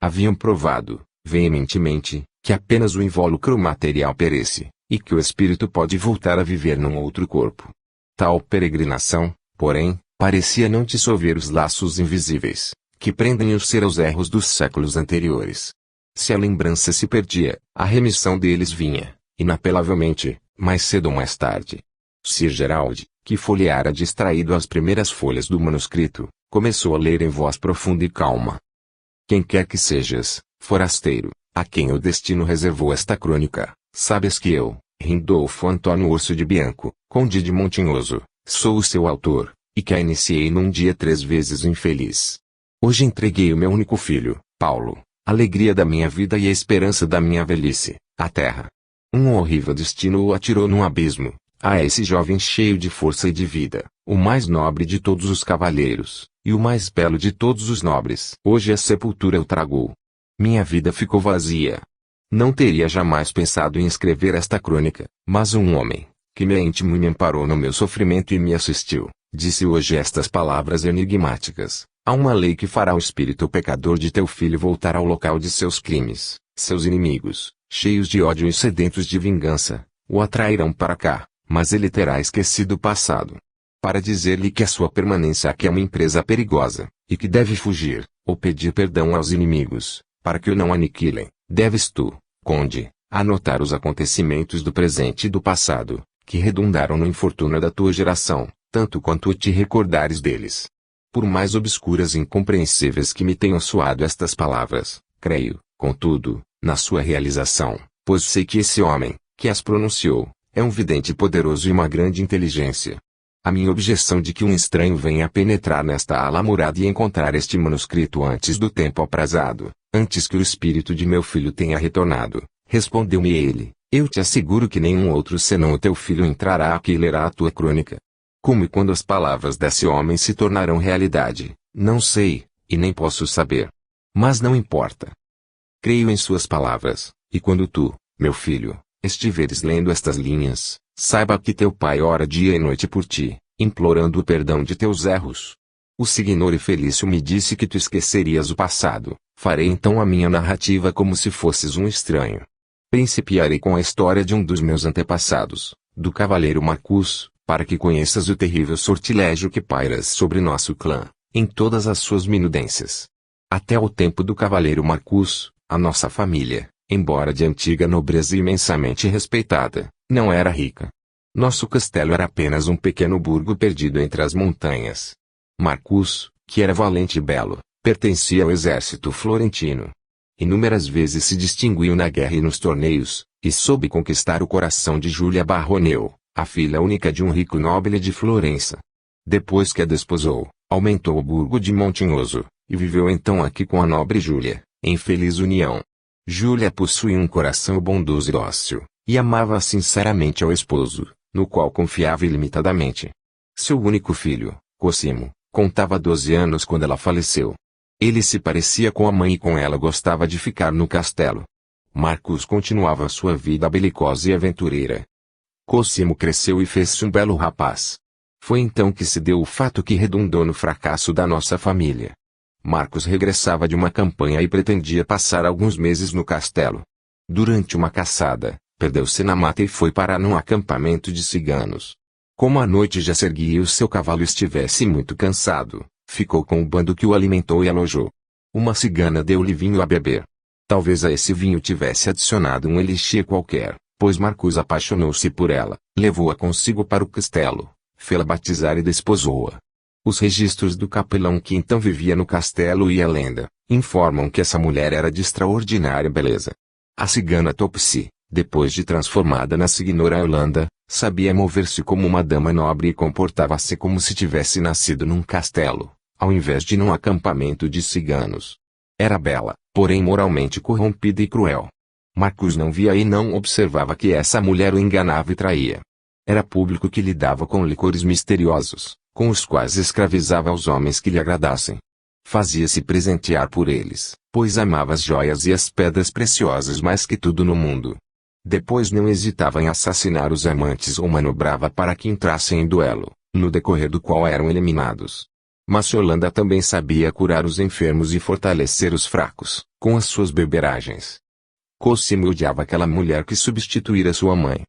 haviam provado, veementemente, que apenas o invólucro material perece, e que o espírito pode voltar a viver num outro corpo. Tal peregrinação, porém, parecia não dissolver os laços invisíveis, que prendem o ser aos erros dos séculos anteriores. Se a lembrança se perdia, a remissão deles vinha, inapelavelmente, mais cedo ou mais tarde. Sir Gerald, que folheara distraído as primeiras folhas do manuscrito, começou a ler em voz profunda e calma. Quem quer que sejas, forasteiro, a quem o destino reservou esta crônica, sabes que eu, Rindolfo Antônio Urso de Bianco, conde de Montinhoso, sou o seu autor, e que a iniciei num dia 3 vezes infeliz. Hoje entreguei o meu único filho, Paulo, alegria da minha vida e a esperança da minha velhice, à terra. Um horrível destino o atirou num abismo, a esse jovem cheio de força e de vida, o mais nobre de todos os cavalheiros, e o mais belo de todos os nobres. Hoje a sepultura o tragou. Minha vida ficou vazia. Não teria jamais pensado em escrever esta crônica, mas um homem, que me é íntimo e me amparou no meu sofrimento e me assistiu, disse hoje estas palavras enigmáticas. Há uma lei que fará o espírito pecador de teu filho voltar ao local de seus crimes. Seus inimigos, cheios de ódio e sedentos de vingança, o atrairão para cá, mas ele terá esquecido o passado. Para dizer-lhe que a sua permanência aqui é uma empresa perigosa, e que deve fugir, ou pedir perdão aos inimigos, para que o não aniquilem, deves tu, conde, anotar os acontecimentos do presente e do passado, que redundaram no infortúnio da tua geração, tanto quanto te recordares deles. Por mais obscuras e incompreensíveis que me tenham soado estas palavras, creio, contudo, na sua realização, pois sei que esse homem, que as pronunciou, é um vidente poderoso e uma grande inteligência. A minha objeção de que um estranho venha penetrar nesta ala murada e encontrar este manuscrito antes do tempo aprazado, antes que o espírito de meu filho tenha retornado, respondeu-me ele, eu te asseguro que nenhum outro senão o teu filho entrará aqui e lerá a tua crônica. Como e quando as palavras desse homem se tornarão realidade, não sei, e nem posso saber. Mas não importa. Creio em suas palavras, e quando tu, meu filho, estiveres lendo estas linhas, saiba que teu pai ora dia e noite por ti, implorando o perdão de teus erros. O Signore Felício me disse que tu esquecerias o passado, farei então a minha narrativa como se fosses um estranho. Principiarei com a história de um dos meus antepassados, do cavaleiro Marcus, para que conheças o terrível sortilégio que pairas sobre nosso clã, em todas as suas minudências. Até o tempo do cavaleiro Marcus, a nossa família, embora de antiga nobreza e imensamente respeitada, não era rica. Nosso castelo era apenas um pequeno burgo perdido entre as montanhas. Marcus, que era valente e belo, pertencia ao exército florentino. Inúmeras vezes se distinguiu na guerra e nos torneios, e soube conquistar o coração de Júlia Barroneu, a filha única de um rico nobre de Florença. Depois que a desposou, aumentou o burgo de Montinhoso, e viveu então aqui com a nobre Júlia, em feliz união. Júlia possuía um coração bondoso e dócil, e amava sinceramente ao esposo, no qual confiava ilimitadamente. Seu único filho, Cosimo, contava 12 anos quando ela faleceu. Ele se parecia com a mãe e com ela gostava de ficar no castelo. Marcos continuava sua vida belicosa e aventureira. Cosimo cresceu e fez-se um belo rapaz. Foi então que se deu o fato que redundou no fracasso da nossa família. Marcos regressava de uma campanha e pretendia passar alguns meses no castelo. Durante uma caçada, perdeu-se na mata e foi parar num acampamento de ciganos. Como a noite já se erguia e o seu cavalo estivesse muito cansado, ficou com o bando que o alimentou e alojou. Uma cigana deu-lhe vinho a beber. Talvez a esse vinho tivesse adicionado um elixir qualquer, pois Marcos apaixonou-se por ela, levou-a consigo para o castelo, fê-la batizar e desposou-a. Os registros do capelão que então vivia no castelo e a lenda, informam que essa mulher era de extraordinária beleza. A cigana Topsy, depois de transformada na signora Yolanda, sabia mover-se como uma dama nobre e comportava-se como se tivesse nascido num castelo, ao invés de num acampamento de ciganos. Era bela, porém moralmente corrompida e cruel. Marcos não via e não observava que essa mulher o enganava e traía. Era público que lidava com licores misteriosos, com os quais escravizava os homens que lhe agradassem. Fazia-se presentear por eles, pois amava as joias e as pedras preciosas mais que tudo no mundo. Depois não hesitava em assassinar os amantes ou manobrava para que entrassem em duelo, no decorrer do qual eram eliminados. Mas Yolanda também sabia curar os enfermos e fortalecer os fracos, com as suas beberagens. Cosimo odiava aquela mulher que substituíra sua mãe.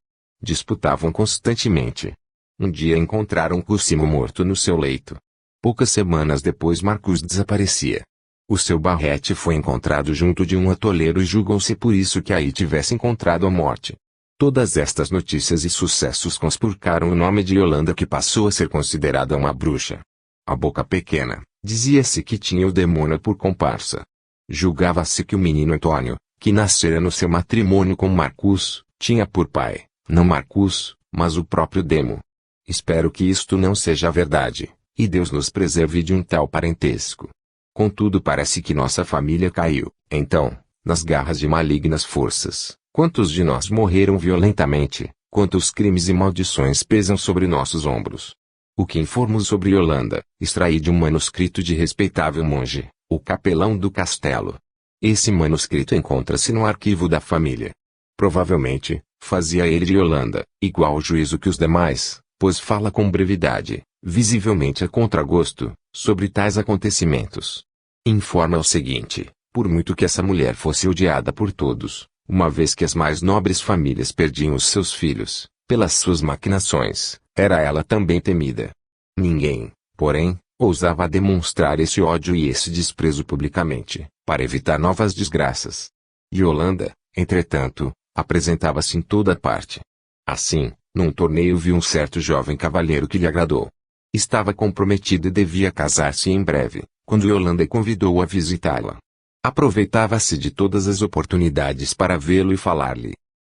Disputavam constantemente. Um dia encontraram Cosimo morto no seu leito. Poucas semanas depois Marcos desaparecia. O seu barrete foi encontrado junto de um atoleiro e julgou-se por isso que aí tivesse encontrado a morte. Todas estas notícias e sucessos conspurcaram o nome de Yolanda, que passou a ser considerada uma bruxa. A boca pequena, dizia-se que tinha o demônio por comparsa. Julgava-se que o menino Antônio, que nascera no seu matrimônio com Marcus, tinha por pai, não Marcus, mas o próprio demo. Espero que isto não seja verdade, e Deus nos preserve de um tal parentesco. Contudo parece que nossa família caiu, então, nas garras de malignas forças. Quantos de nós morreram violentamente, quantos crimes e maldições pesam sobre nossos ombros. O que informo sobre Yolanda, extraí de um manuscrito de respeitável monge, o capelão do castelo. Esse manuscrito encontra-se no arquivo da família. Provavelmente, fazia ele de Yolanda, igual ao juízo que os demais, pois fala com brevidade, visivelmente a contragosto, sobre tais acontecimentos. Informa o seguinte: por muito que essa mulher fosse odiada por todos, uma vez que as mais nobres famílias perdiam os seus filhos, pelas suas maquinações, era ela também temida. Ninguém, porém, ousava demonstrar esse ódio e esse desprezo publicamente, para evitar novas desgraças. Yolanda, entretanto, apresentava-se em toda parte. Assim, num torneio viu um certo jovem cavalheiro que lhe agradou. Estava comprometido e devia casar-se em breve, quando Yolanda convidou-o a visitá-la. Aproveitava-se de todas as oportunidades para vê-lo e falar-lhe.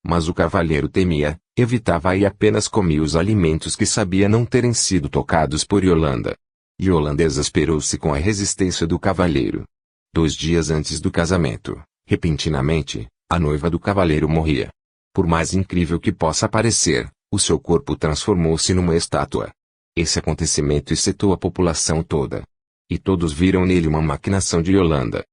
Mas o cavalheiro temia, evitava e apenas comia os alimentos que sabia não terem sido tocados por Yolanda. Yolanda exasperou-se com a resistência do cavalheiro. 2 dias antes do casamento, repentinamente, a noiva do cavalheiro morria. Por mais incrível que possa parecer, o seu corpo transformou-se numa estátua. Esse acontecimento excitou a população toda. E todos viram nele uma maquinação de Yolanda.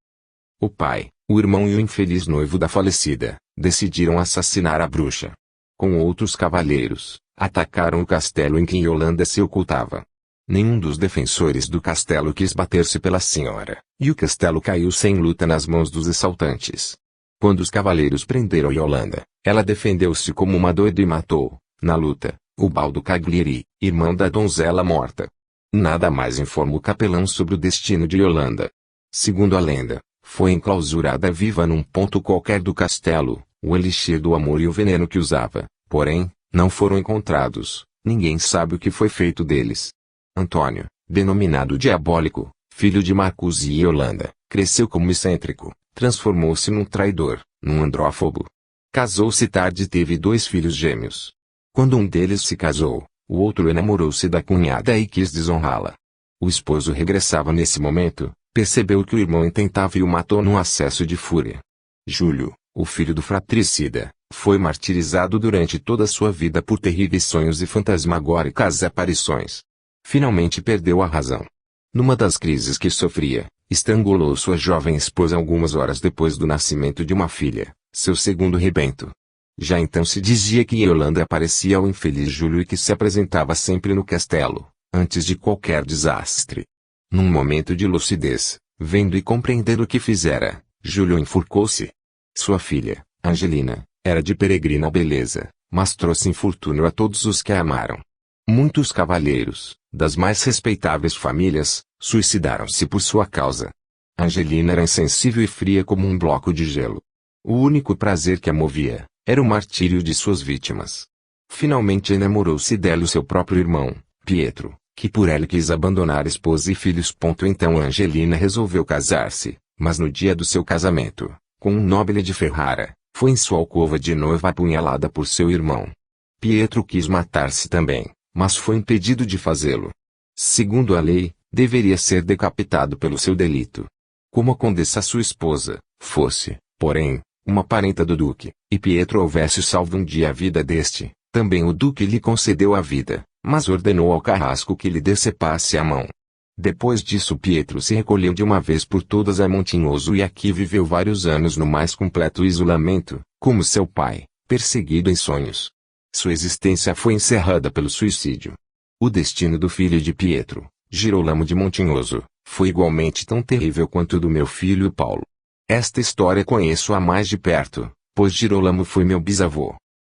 O pai, o irmão e o infeliz noivo da falecida, decidiram assassinar a bruxa. Com outros cavalheiros, atacaram o castelo em que Yolanda se ocultava. Nenhum dos defensores do castelo quis bater-se pela senhora, e o castelo caiu sem luta nas mãos dos assaltantes. Quando os cavaleiros prenderam Yolanda, ela defendeu-se como uma doida e matou, na luta, o Baldo Cagliari, irmão da donzela morta. Nada mais informa o capelão sobre o destino de Yolanda. Segundo a lenda, foi enclausurada viva num ponto qualquer do castelo, o elixir do amor e o veneno que usava, porém, não foram encontrados, ninguém sabe o que foi feito deles. Antônio, denominado Diabólico, filho de Marcus e Yolanda, cresceu como excêntrico, transformou-se num traidor, num andrófobo. Casou-se tarde e teve 2 filhos gêmeos. Quando um deles se casou, O outro enamorou-se da cunhada e quis desonrá-la. O esposo regressava nesse momento, percebeu que o irmão intentava e o matou num acesso de fúria. Júlio, o filho do fratricida, foi martirizado durante toda a sua vida por terríveis sonhos e fantasmagóricas aparições. Finalmente perdeu a razão. Numa das crises que sofria, estrangulou sua jovem esposa algumas horas depois do nascimento de uma filha, seu segundo rebento. Já então se dizia que Yolanda aparecia ao infeliz Júlio e que se apresentava sempre no castelo, antes de qualquer desastre. Num momento de lucidez, vendo e compreendendo o que fizera, Júlio enforcou-se. Sua filha, Angelina, era de peregrina beleza, mas trouxe infortúnio a todos os que a amaram. Muitos cavalheiros, das mais respeitáveis famílias, suicidaram-se por sua causa. Angelina era insensível e fria como um bloco de gelo. O único prazer que a movia era o martírio de suas vítimas. Finalmente enamorou-se dela o seu próprio irmão, Pietro, que por ela quis abandonar esposa e filhos. Então Angelina resolveu casar-se, mas no dia do seu casamento, com um nobre de Ferrara, foi em sua alcova de noiva apunhalada por seu irmão. Pietro quis matar-se também, mas foi impedido de fazê-lo. Segundo a lei, deveria ser decapitado pelo seu delito. Como a condessa sua esposa, fosse, porém, uma parenta do duque, e Pietro houvesse salvo um dia a vida deste, também o duque lhe concedeu a vida, mas ordenou ao carrasco que lhe decepasse a mão. Depois disso Pietro se recolheu de uma vez por todas a Montinhoso e aqui viveu vários anos no mais completo isolamento, como seu pai, perseguido em sonhos. Sua existência foi encerrada pelo suicídio. O destino do filho de Pietro, Girolamo de Montinhoso, foi igualmente tão terrível quanto o do meu filho Paulo. Esta história conheço-a mais de perto, pois Girolamo foi meu bisavô.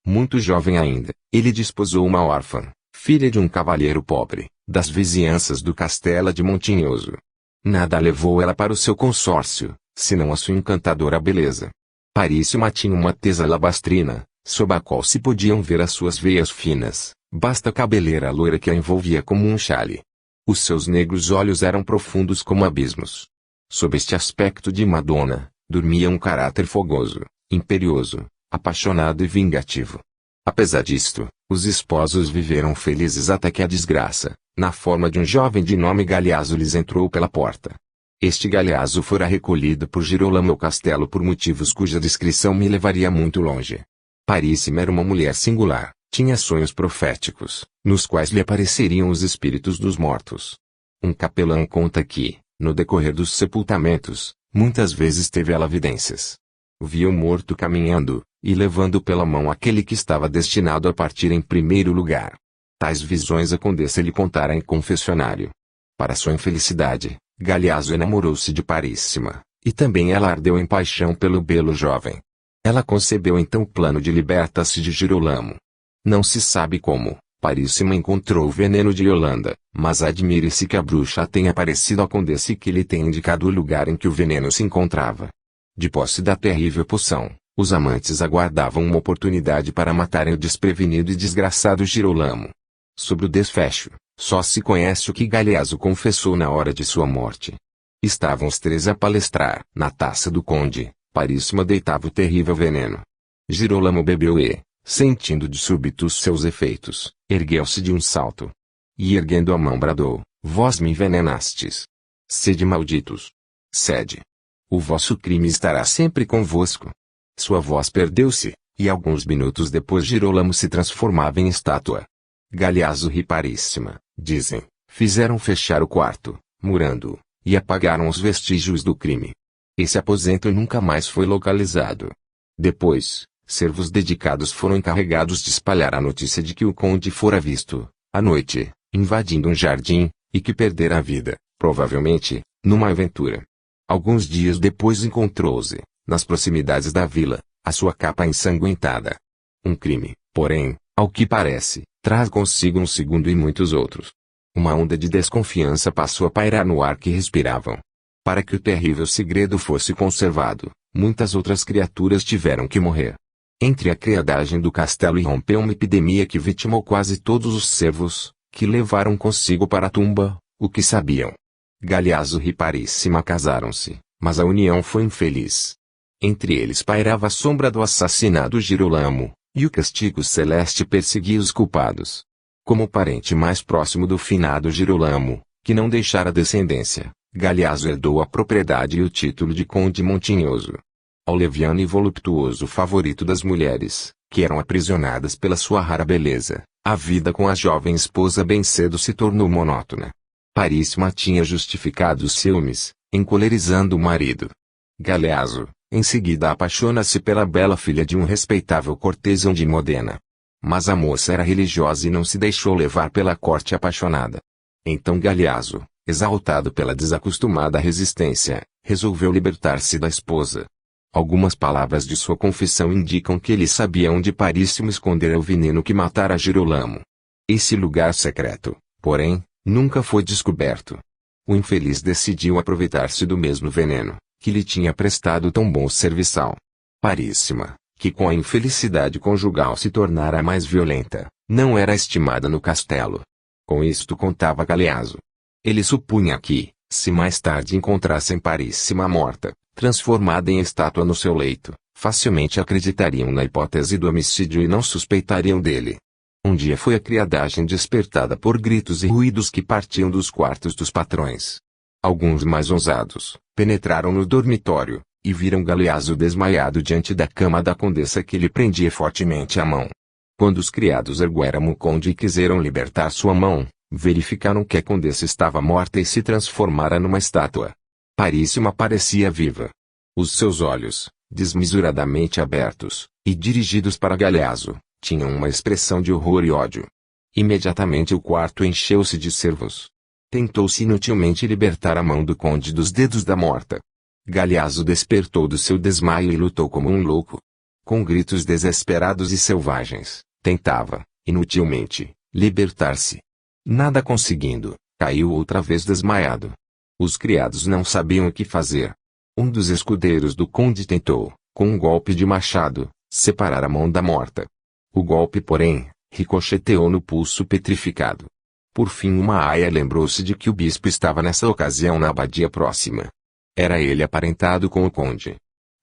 Muito jovem ainda, ele desposou uma órfã, filha de um cavalheiro pobre, das vizinhanças do Castelo de Montinhoso. Nada levou ela para o seu consórcio, senão a sua encantadora beleza. Paríssima tinha uma tesa alabastrina, sob a qual se podiam ver as suas veias finas, basta cabeleira loira que a envolvia como um xale. Os seus negros olhos eram profundos como abismos. Sob este aspecto de Madonna, dormia um caráter fogoso, imperioso, apaixonado e vingativo. Apesar disto, os esposos viveram felizes até que a desgraça, na forma de um jovem de nome Galeazzo, lhes entrou pela porta. Este Galeazzo fora recolhido por Girolamo ao castelo por motivos cuja descrição me levaria muito longe. Paríssima era uma mulher singular, tinha sonhos proféticos, nos quais lhe apareceriam os espíritos dos mortos. Um capelão conta que, no decorrer dos sepultamentos, muitas vezes teve ela vidências. Via o morto caminhando, e levando pela mão aquele que estava destinado a partir em primeiro lugar. Tais visões a condessa lhe contara em confessionário. Para sua infelicidade, Galeazzo enamorou-se de Paríssima, e também ela ardeu em paixão pelo belo jovem. Ela concebeu então o plano de libertar-se de Girolamo. Não se sabe como, Paríssima encontrou o veneno de Yolanda, mas admire-se que a bruxa tenha aparecido à condessa e que lhe tenha indicado o lugar em que o veneno se encontrava. De posse da terrível poção, os amantes aguardavam uma oportunidade para matarem o desprevenido e desgraçado Girolamo. Sobre o desfecho, só se conhece o que Galeazzo confessou na hora de sua morte. Estavam os três a palestrar. Na taça do conde, Paríssima deitava o terrível veneno. Girolamo bebeu e, sentindo de súbito os seus efeitos, ergueu-se de um salto. E erguendo a mão bradou: vós me envenenastes. Sede malditos. Sede. O vosso crime estará sempre convosco. Sua voz perdeu-se, e alguns minutos depois Girolamo se transformava em estátua. Galeazzo e Paríssima, dizem, fizeram fechar o quarto, murando-o, e apagaram os vestígios do crime. Esse aposento nunca mais foi localizado. Depois, servos dedicados foram encarregados de espalhar a notícia de que o conde fora visto, à noite, invadindo um jardim, e que perdera a vida, provavelmente, numa aventura. Alguns dias depois encontrou-se, nas proximidades da vila, a sua capa ensanguentada. Um crime, porém, ao que parece, traz consigo um segundo e muitos outros. Uma onda de desconfiança passou a pairar no ar que respiravam. Para que o terrível segredo fosse conservado, muitas outras criaturas tiveram que morrer. Entre a criadagem do castelo irrompeu uma epidemia que vitimou quase todos os servos, que levaram consigo para a tumba o que sabiam. Galeazzo e Paríssima casaram-se, mas a união foi infeliz. Entre eles pairava a sombra do assassinado Girolamo, e o castigo celeste perseguia os culpados. Como o parente mais próximo do finado Girolamo, que não deixara descendência, Galeazzo herdou a propriedade e o título de Conde Montinhoso. Ao leviano e voluptuoso favorito das mulheres, que eram aprisionadas pela sua rara beleza, a vida com a jovem esposa bem cedo se tornou monótona. Paríssima tinha justificado os ciúmes, encolerizando o marido. Galeazzo, em seguida apaixona-se pela bela filha de um respeitável cortesão de Modena. Mas a moça era religiosa e não se deixou levar pela corte apaixonada. Então Galeazzo, exaltado pela desacostumada resistência, resolveu libertar-se da esposa. Algumas palavras de sua confissão indicam que ele sabia onde Paríssimo escondera o veneno que matara Girolamo. Esse lugar secreto, porém, nunca foi descoberto. O infeliz decidiu aproveitar-se do mesmo veneno, que lhe tinha prestado tão bom serviçal. Paríssima, que com a infelicidade conjugal se tornara mais violenta, não era estimada no castelo. Com isto contava Galeazzo. Ele supunha que, se mais tarde encontrassem Paríssima morta, transformada em estátua no seu leito, facilmente acreditariam na hipótese do homicídio e não suspeitariam dele. Um dia foi a criadagem despertada por gritos e ruídos que partiam dos quartos dos patrões. Alguns mais ousados, penetraram no dormitório, e viram Galeazzo desmaiado diante da cama da condessa que lhe prendia fortemente a mão. Quando os criados ergueram o conde e quiseram libertar sua mão, verificaram que a condessa estava morta e se transformara numa estátua. Paríssima parecia viva. Os seus olhos, desmesuradamente abertos, e dirigidos para Galeazzo, tinham uma expressão de horror e ódio. Imediatamente o quarto encheu-se de servos. Tentou-se inutilmente libertar a mão do conde dos dedos da morta. Galeazzo despertou do seu desmaio e lutou como um louco. Com gritos desesperados e selvagens, tentava, inutilmente, libertar-se. Nada conseguindo, caiu outra vez desmaiado. Os criados não sabiam o que fazer. Um dos escudeiros do conde tentou, com um golpe de machado, separar a mão da morta. O golpe, porém, ricocheteou no pulso petrificado. Por fim uma aia lembrou-se de que o bispo estava nessa ocasião na abadia próxima. Era ele aparentado com o conde.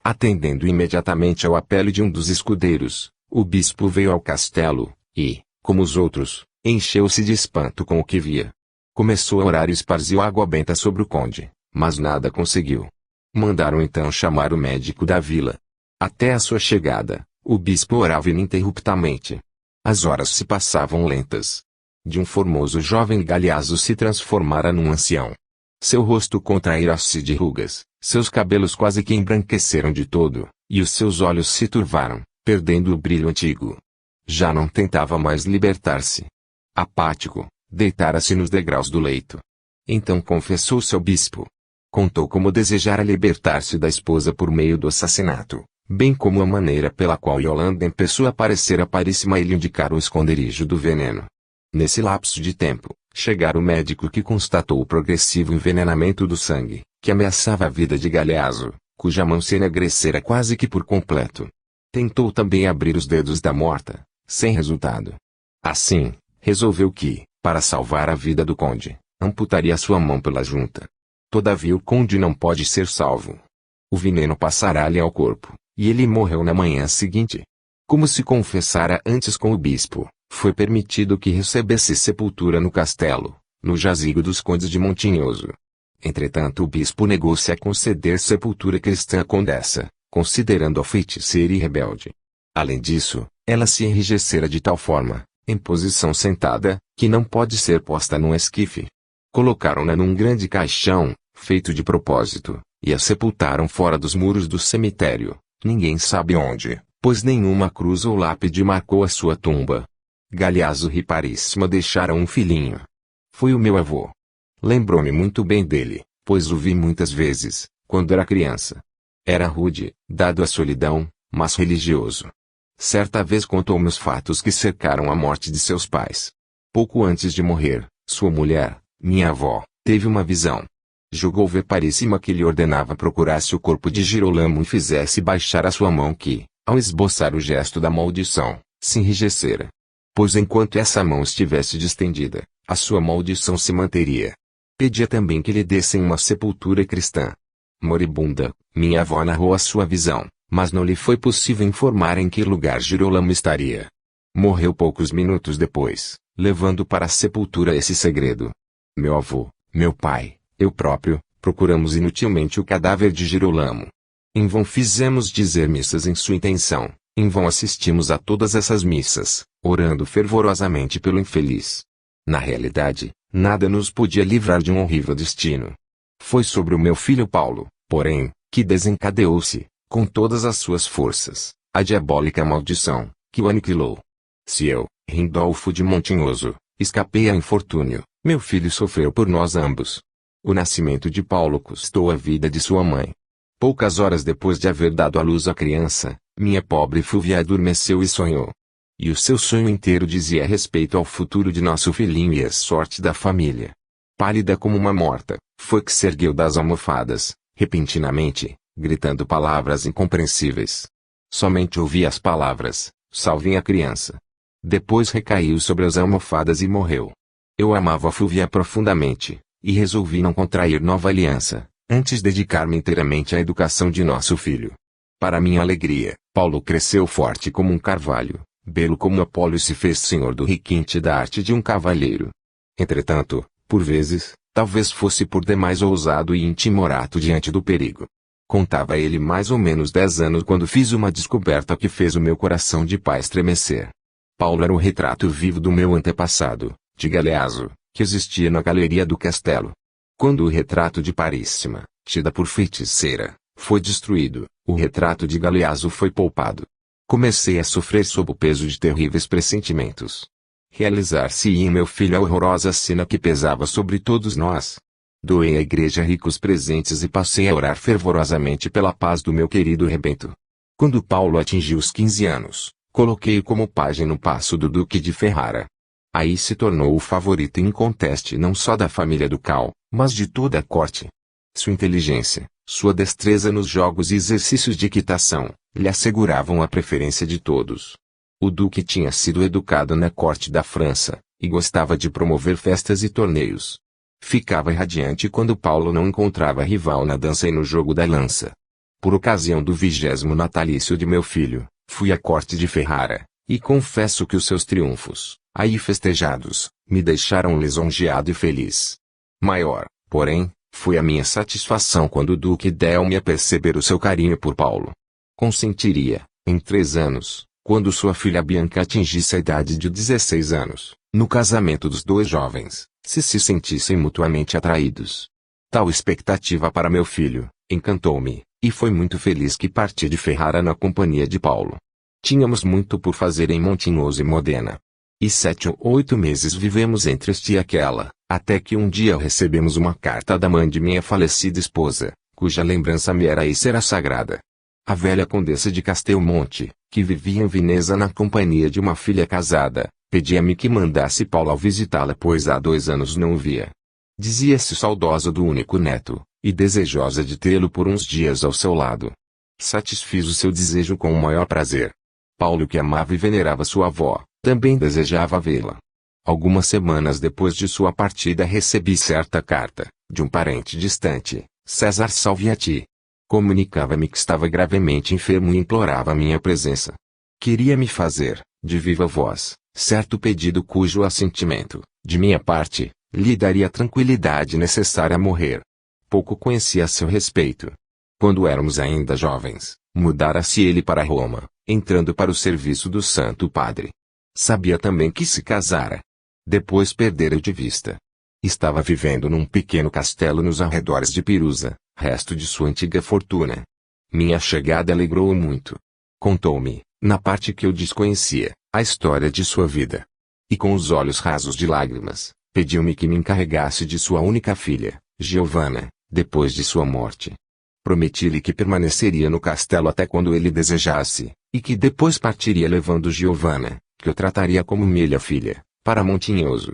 Atendendo imediatamente ao apelo de um dos escudeiros, o bispo veio ao castelo, e, como os outros, encheu-se de espanto com o que via. Começou a orar e esparziu água benta sobre o conde, mas nada conseguiu. Mandaram então chamar o médico da vila. Até a sua chegada, o bispo orava ininterruptamente. As horas se passavam lentas. De um formoso jovem Galeazzo se transformara num ancião. Seu rosto contraíra-se de rugas, seus cabelos quase que embranqueceram de todo, e os seus olhos se turvaram, perdendo o brilho antigo. Já não tentava mais libertar-se. Apático, deitara-se nos degraus do leito. Então confessou-se ao bispo. Contou como desejara libertar-se da esposa por meio do assassinato, bem como a maneira pela qual Yolanda em pessoa aparecera Paríssima e lhe indicara o esconderijo do veneno. Nesse lapso de tempo, chegara o médico que constatou o progressivo envenenamento do sangue, que ameaçava a vida de Galeazzo, cuja mão se enegrecera quase que por completo. Tentou também abrir os dedos da morta, sem resultado. Assim, resolveu que, para salvar a vida do conde, amputaria sua mão pela junta. Todavia o conde não pode ser salvo. O veneno passará-lhe ao corpo, e ele morreu na manhã seguinte. Como se confessara antes com o bispo, foi permitido que recebesse sepultura no castelo, no jazigo dos condes de Montinhoso. Entretanto o bispo negou-se a conceder sepultura cristã à condessa, considerando-a feiticeira e rebelde. Além disso, ela se enrijecera de tal forma, em posição sentada, que não pode ser posta num esquife. Colocaram-na num grande caixão, feito de propósito, e a sepultaram fora dos muros do cemitério, ninguém sabe onde, pois nenhuma cruz ou lápide marcou a sua tumba. Galeazzo e Paríssima deixaram um filhinho. Foi o meu avô. Lembrou-me muito bem dele, pois o vi muitas vezes, quando era criança. Era rude, dado à solidão, mas religioso. Certa vez contou-me os fatos que cercaram a morte de seus pais. Pouco antes de morrer, sua mulher, minha avó, teve uma visão. Julgou ver Paríssima que lhe ordenava procurasse o corpo de Girolamo e fizesse baixar a sua mão que, ao esboçar o gesto da maldição, se enrijecera. Pois enquanto essa mão estivesse distendida, a sua maldição se manteria. Pedia também que lhe dessem uma sepultura cristã. Moribunda, minha avó narrou a sua visão, mas não lhe foi possível informar em que lugar Girolamo estaria. Morreu poucos minutos depois, levando para a sepultura esse segredo. Meu avô, meu pai, eu próprio, procuramos inutilmente o cadáver de Girolamo. Em vão fizemos dizer missas em sua intenção, em vão assistimos a todas essas missas, orando fervorosamente pelo infeliz. Na realidade, nada nos podia livrar de um horrível destino. Foi sobre o meu filho Paulo, porém, que desencadeou-se, com todas as suas forças, a diabólica maldição, que o aniquilou. Se eu, Rindolfo de Montinhoso, escapei a infortúnio, meu filho sofreu por nós ambos. O nascimento de Paulo custou a vida de sua mãe. Poucas horas depois de haver dado à luz a criança, minha pobre Fúvia adormeceu e sonhou. E o seu sonho inteiro dizia respeito ao futuro de nosso filhinho e à sorte da família. Pálida como uma morta, foi que se ergueu das almofadas, repentinamente, gritando palavras incompreensíveis. Somente ouvi as palavras, salvem a criança. Depois recaiu sobre as almofadas e morreu. Eu amava a Fúvia profundamente, e resolvi não contrair nova aliança, antes dedicar-me inteiramente à educação de nosso filho. Para minha alegria, Paulo cresceu forte como um carvalho, belo como Apolo e se fez senhor do requinte da arte de um cavalheiro. Entretanto, por vezes, talvez fosse por demais ousado e intimorato diante do perigo. Contava ele mais ou menos 10 anos quando fiz uma descoberta que fez o meu coração de pai estremecer. Paulo era o retrato vivo do meu antepassado, de Galeazzo, que existia na galeria do castelo. Quando o retrato de Paríssima, tida por feiticeira, foi destruído, o retrato de Galeazzo foi poupado. Comecei a sofrer sob o peso de terríveis pressentimentos. Realizar-se-ia em meu filho a horrorosa cena que pesava sobre todos nós. Doei à igreja ricos presentes e passei a orar fervorosamente pela paz do meu querido rebento. Quando Paulo atingiu os 15 anos, coloquei-o como pajem no paço do Duque de Ferrara. Aí se tornou o favorito inconteste não só da família ducal, mas de toda a corte. Sua inteligência, sua destreza nos jogos e exercícios de equitação, lhe asseguravam a preferência de todos. O duque tinha sido educado na corte da França, e gostava de promover festas e torneios. Ficava radiante quando Paulo não encontrava rival na dança e no jogo da lança. Por ocasião do 20º natalício de meu filho, fui à corte de Ferrara, e confesso que os seus triunfos, aí festejados, me deixaram lisonjeado e feliz. Maior, porém, foi a minha satisfação quando o duque deu-me a perceber o seu carinho por Paulo. Consentiria, em 3 anos, quando sua filha Bianca atingisse a idade de 16 anos, no casamento dos dois jovens, se sentissem mutuamente atraídos. Tal expectativa para meu filho, encantou-me, e foi muito feliz que parti de Ferrara na companhia de Paulo. Tínhamos muito por fazer em Montinhoso e Modena. E 7 ou 8 meses vivemos entre este e aquela, até que um dia recebemos uma carta da mãe de minha falecida esposa, cuja lembrança me era e será sagrada. A velha condessa de Castelmonte, que vivia em Veneza na companhia de uma filha casada, pedia-me que mandasse Paulo ao visitá-la pois há 2 anos não o via. Dizia-se saudosa do único neto, e desejosa de tê-lo por uns dias ao seu lado. Satisfiz o seu desejo com o maior prazer. Paulo, que amava e venerava sua avó, também desejava vê-la. Algumas semanas depois de sua partida recebi certa carta, de um parente distante, César Salviati. Comunicava-me que estava gravemente enfermo e implorava minha presença. Queria me fazer, de viva voz, certo pedido cujo assentimento, de minha parte, lhe daria a tranquilidade necessária a morrer. Pouco conhecia a seu respeito. Quando éramos ainda jovens, mudara-se ele para Roma, entrando para o serviço do Santo Padre. Sabia também que se casara. Depois perdera-o de vista. Estava vivendo num pequeno castelo nos arredores de Pirusa, resto de sua antiga fortuna. Minha chegada alegrou-o muito. Contou-me, na parte que eu desconhecia, a história de sua vida. E com os olhos rasos de lágrimas, pediu-me que me encarregasse de sua única filha, Giovanna, depois de sua morte. Prometi-lhe que permaneceria no castelo até quando ele desejasse, e que depois partiria levando Giovanna, que eu trataria como minha filha, para Montinhoso.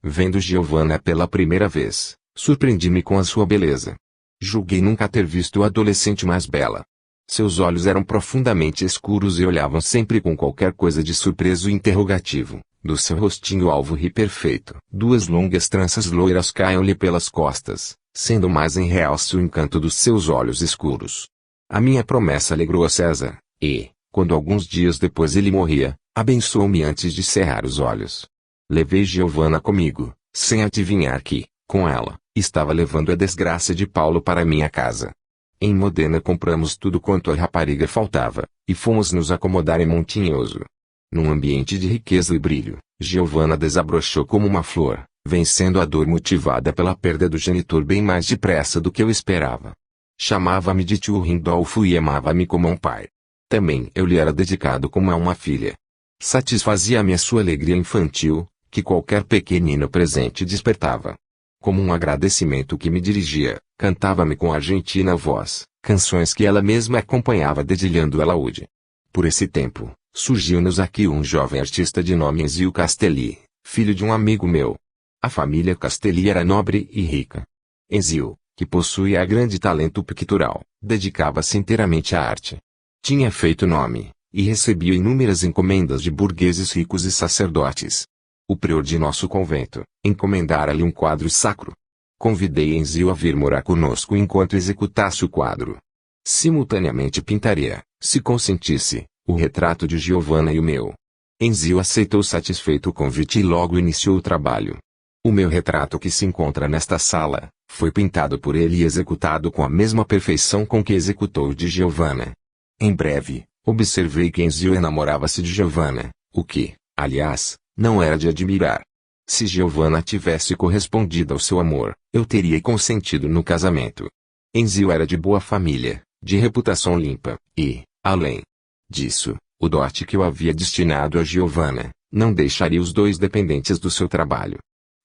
Vendo Giovanna pela primeira vez, surpreendi-me com a sua beleza. Julguei nunca ter visto a adolescente mais bela. Seus olhos eram profundamente escuros e olhavam sempre com qualquer coisa de surpreso e interrogativo. Do seu rostinho alvo e perfeito, 2 longas tranças loiras caíam-lhe pelas costas, sendo mais em realce o encanto dos seus olhos escuros. A minha promessa alegrou a César, e, quando alguns dias depois ele morria, abençoou-me antes de cerrar os olhos. Levei Giovanna comigo, sem adivinhar que, com ela, estava levando a desgraça de Paulo para minha casa. Em Modena compramos tudo quanto a rapariga faltava, e fomos nos acomodar em Montinhoso. Num ambiente de riqueza e brilho, Giovanna desabrochou como uma flor, vencendo a dor motivada pela perda do genitor bem mais depressa do que eu esperava. Chamava-me de tio Rindolfo e amava-me como um pai. Também eu lhe era dedicado como a uma filha. Satisfazia-me a sua alegria infantil, que qualquer pequenino presente despertava. Como um agradecimento que me dirigia, cantava-me com argentina voz, canções que ela mesma acompanhava dedilhando alaúde. Por esse tempo, surgiu-nos aqui um jovem artista de nome Enzio Castelli, filho de um amigo meu. A família Castelli era nobre e rica. Enzio, que possuía grande talento pictural, dedicava-se inteiramente à arte. Tinha feito nome, e recebia inúmeras encomendas de burgueses ricos e sacerdotes. O prior de nosso convento encomendara-lhe um quadro sacro. Convidei Enzio a vir morar conosco enquanto executasse o quadro. Simultaneamente pintaria, se consentisse, o retrato de Giovanna e o meu. Enzio aceitou satisfeito o convite e logo iniciou o trabalho. O meu retrato, que se encontra nesta sala, foi pintado por ele e executado com a mesma perfeição com que executou o de Giovanna. Em breve, observei que Enzio enamorava-se de Giovanna, o que, aliás, não era de admirar. Se Giovanna tivesse correspondido ao seu amor, eu teria consentido no casamento. Enzio era de boa família, de reputação limpa, e, além disso, o dote que eu havia destinado a Giovanna, não deixaria os dois dependentes do seu trabalho.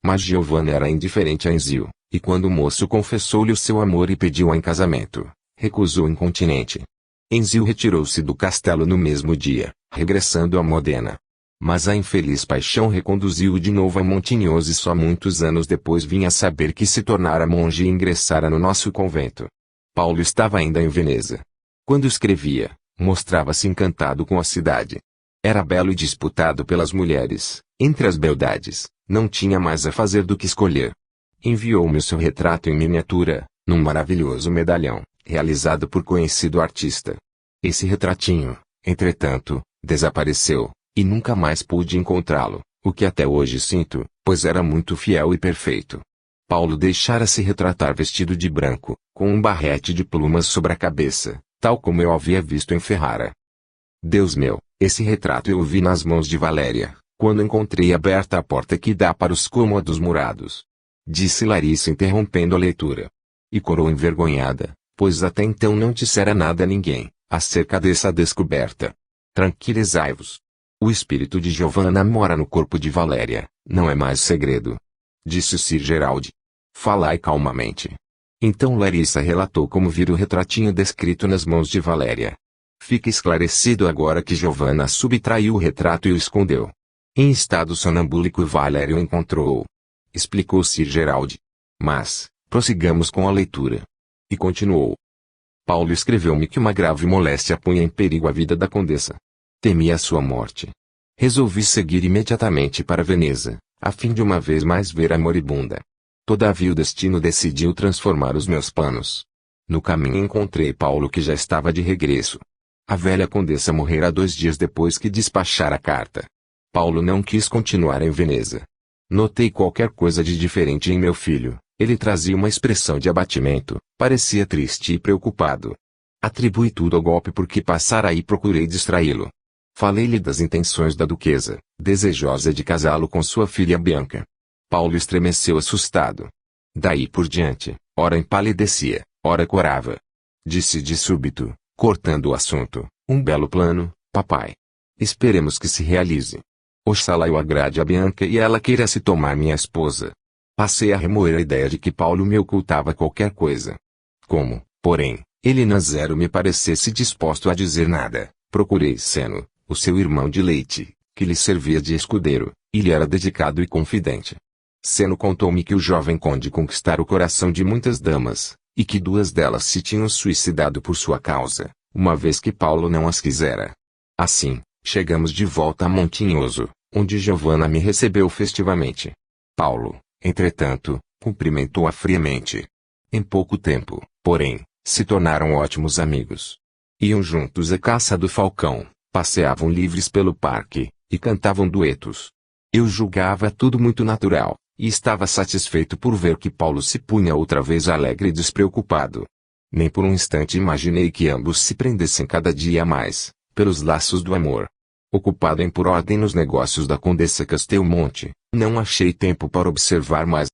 Mas Giovanna era indiferente a Enzio, e quando o moço confessou-lhe o seu amor e pediu-a em casamento, recusou incontinente. Enzio retirou-se do castelo no mesmo dia, regressando a Modena. Mas a infeliz paixão reconduziu-o de novo a Montinhoso e só muitos anos depois vim a saber que se tornara monge e ingressara no nosso convento. Paulo estava ainda em Veneza. Quando escrevia, mostrava-se encantado com a cidade. Era belo e disputado pelas mulheres, entre as beldades, não tinha mais a fazer do que escolher. Enviou-me o seu retrato em miniatura, num maravilhoso medalhão, realizado por conhecido artista. Esse retratinho, entretanto, desapareceu, e nunca mais pude encontrá-lo, o que até hoje sinto, pois era muito fiel e perfeito. Paulo deixara-se retratar vestido de branco, com um barrete de plumas sobre a cabeça, tal como eu havia visto em Ferrara. Deus meu, esse retrato eu o vi nas mãos de Valéria, quando encontrei aberta a porta que dá para os cômodos murados. Disse Larissa interrompendo a leitura. E corou envergonhada, pois até então não dissera nada a ninguém, acerca dessa descoberta. Tranquilizai-vos. O espírito de Giovanna mora no corpo de Valéria, não é mais segredo. Disse Sir Gerald. Falai calmamente. Então Larissa relatou como vira o retratinho descrito nas mãos de Valéria. Fica esclarecido agora que Giovanna subtraiu o retrato e o escondeu. Em estado sonambúlico Valéria o encontrou. Explicou Sir Gerald. Mas, prossigamos com a leitura. E continuou. Paulo escreveu-me que uma grave moléstia punha em perigo a vida da condessa. Temia a sua morte. Resolvi seguir imediatamente para Veneza, a fim de uma vez mais ver a moribunda. Todavia o destino decidiu transformar os meus planos. No caminho encontrei Paulo que já estava de regresso. A velha condessa morrera 2 dias depois que despachara a carta. Paulo não quis continuar em Veneza. Notei qualquer coisa de diferente em meu filho, ele trazia uma expressão de abatimento, parecia triste e preocupado. Atribui tudo ao golpe por que passara e procurei distraí-lo. Falei-lhe das intenções da duquesa, desejosa de casá-lo com sua filha Bianca. Paulo estremeceu assustado. Daí por diante, ora empalidecia, ora corava. Disse de súbito, cortando o assunto, um belo plano, papai. Esperemos que se realize. Oxalá eu agrade a Bianca e ela queira se tomar minha esposa. Passei a remoer a ideia de que Paulo me ocultava qualquer coisa. Como, porém, ele não zero me parecesse disposto a dizer nada, procurei Seno, o seu irmão de leite, que lhe servia de escudeiro, e lhe era dedicado e confidente. Seno contou-me que o jovem conde conquistara o coração de muitas damas, e que 2 delas se tinham suicidado por sua causa, uma vez que Paulo não as quisera. Assim, chegamos de volta a Montinhoso, onde Giovanna me recebeu festivamente. Paulo, entretanto, cumprimentou-a friamente. Em pouco tempo, porém, se tornaram ótimos amigos. Iam juntos à caça do falcão, passeavam livres pelo parque, e cantavam duetos. Eu julgava tudo muito natural, e estava satisfeito por ver que Paulo se punha outra vez alegre e despreocupado. Nem por um instante imaginei que ambos se prendessem cada dia mais, pelos laços do amor. Ocupado em pôr ordem nos negócios da Condessa Castelmonte, não achei tempo para observar mais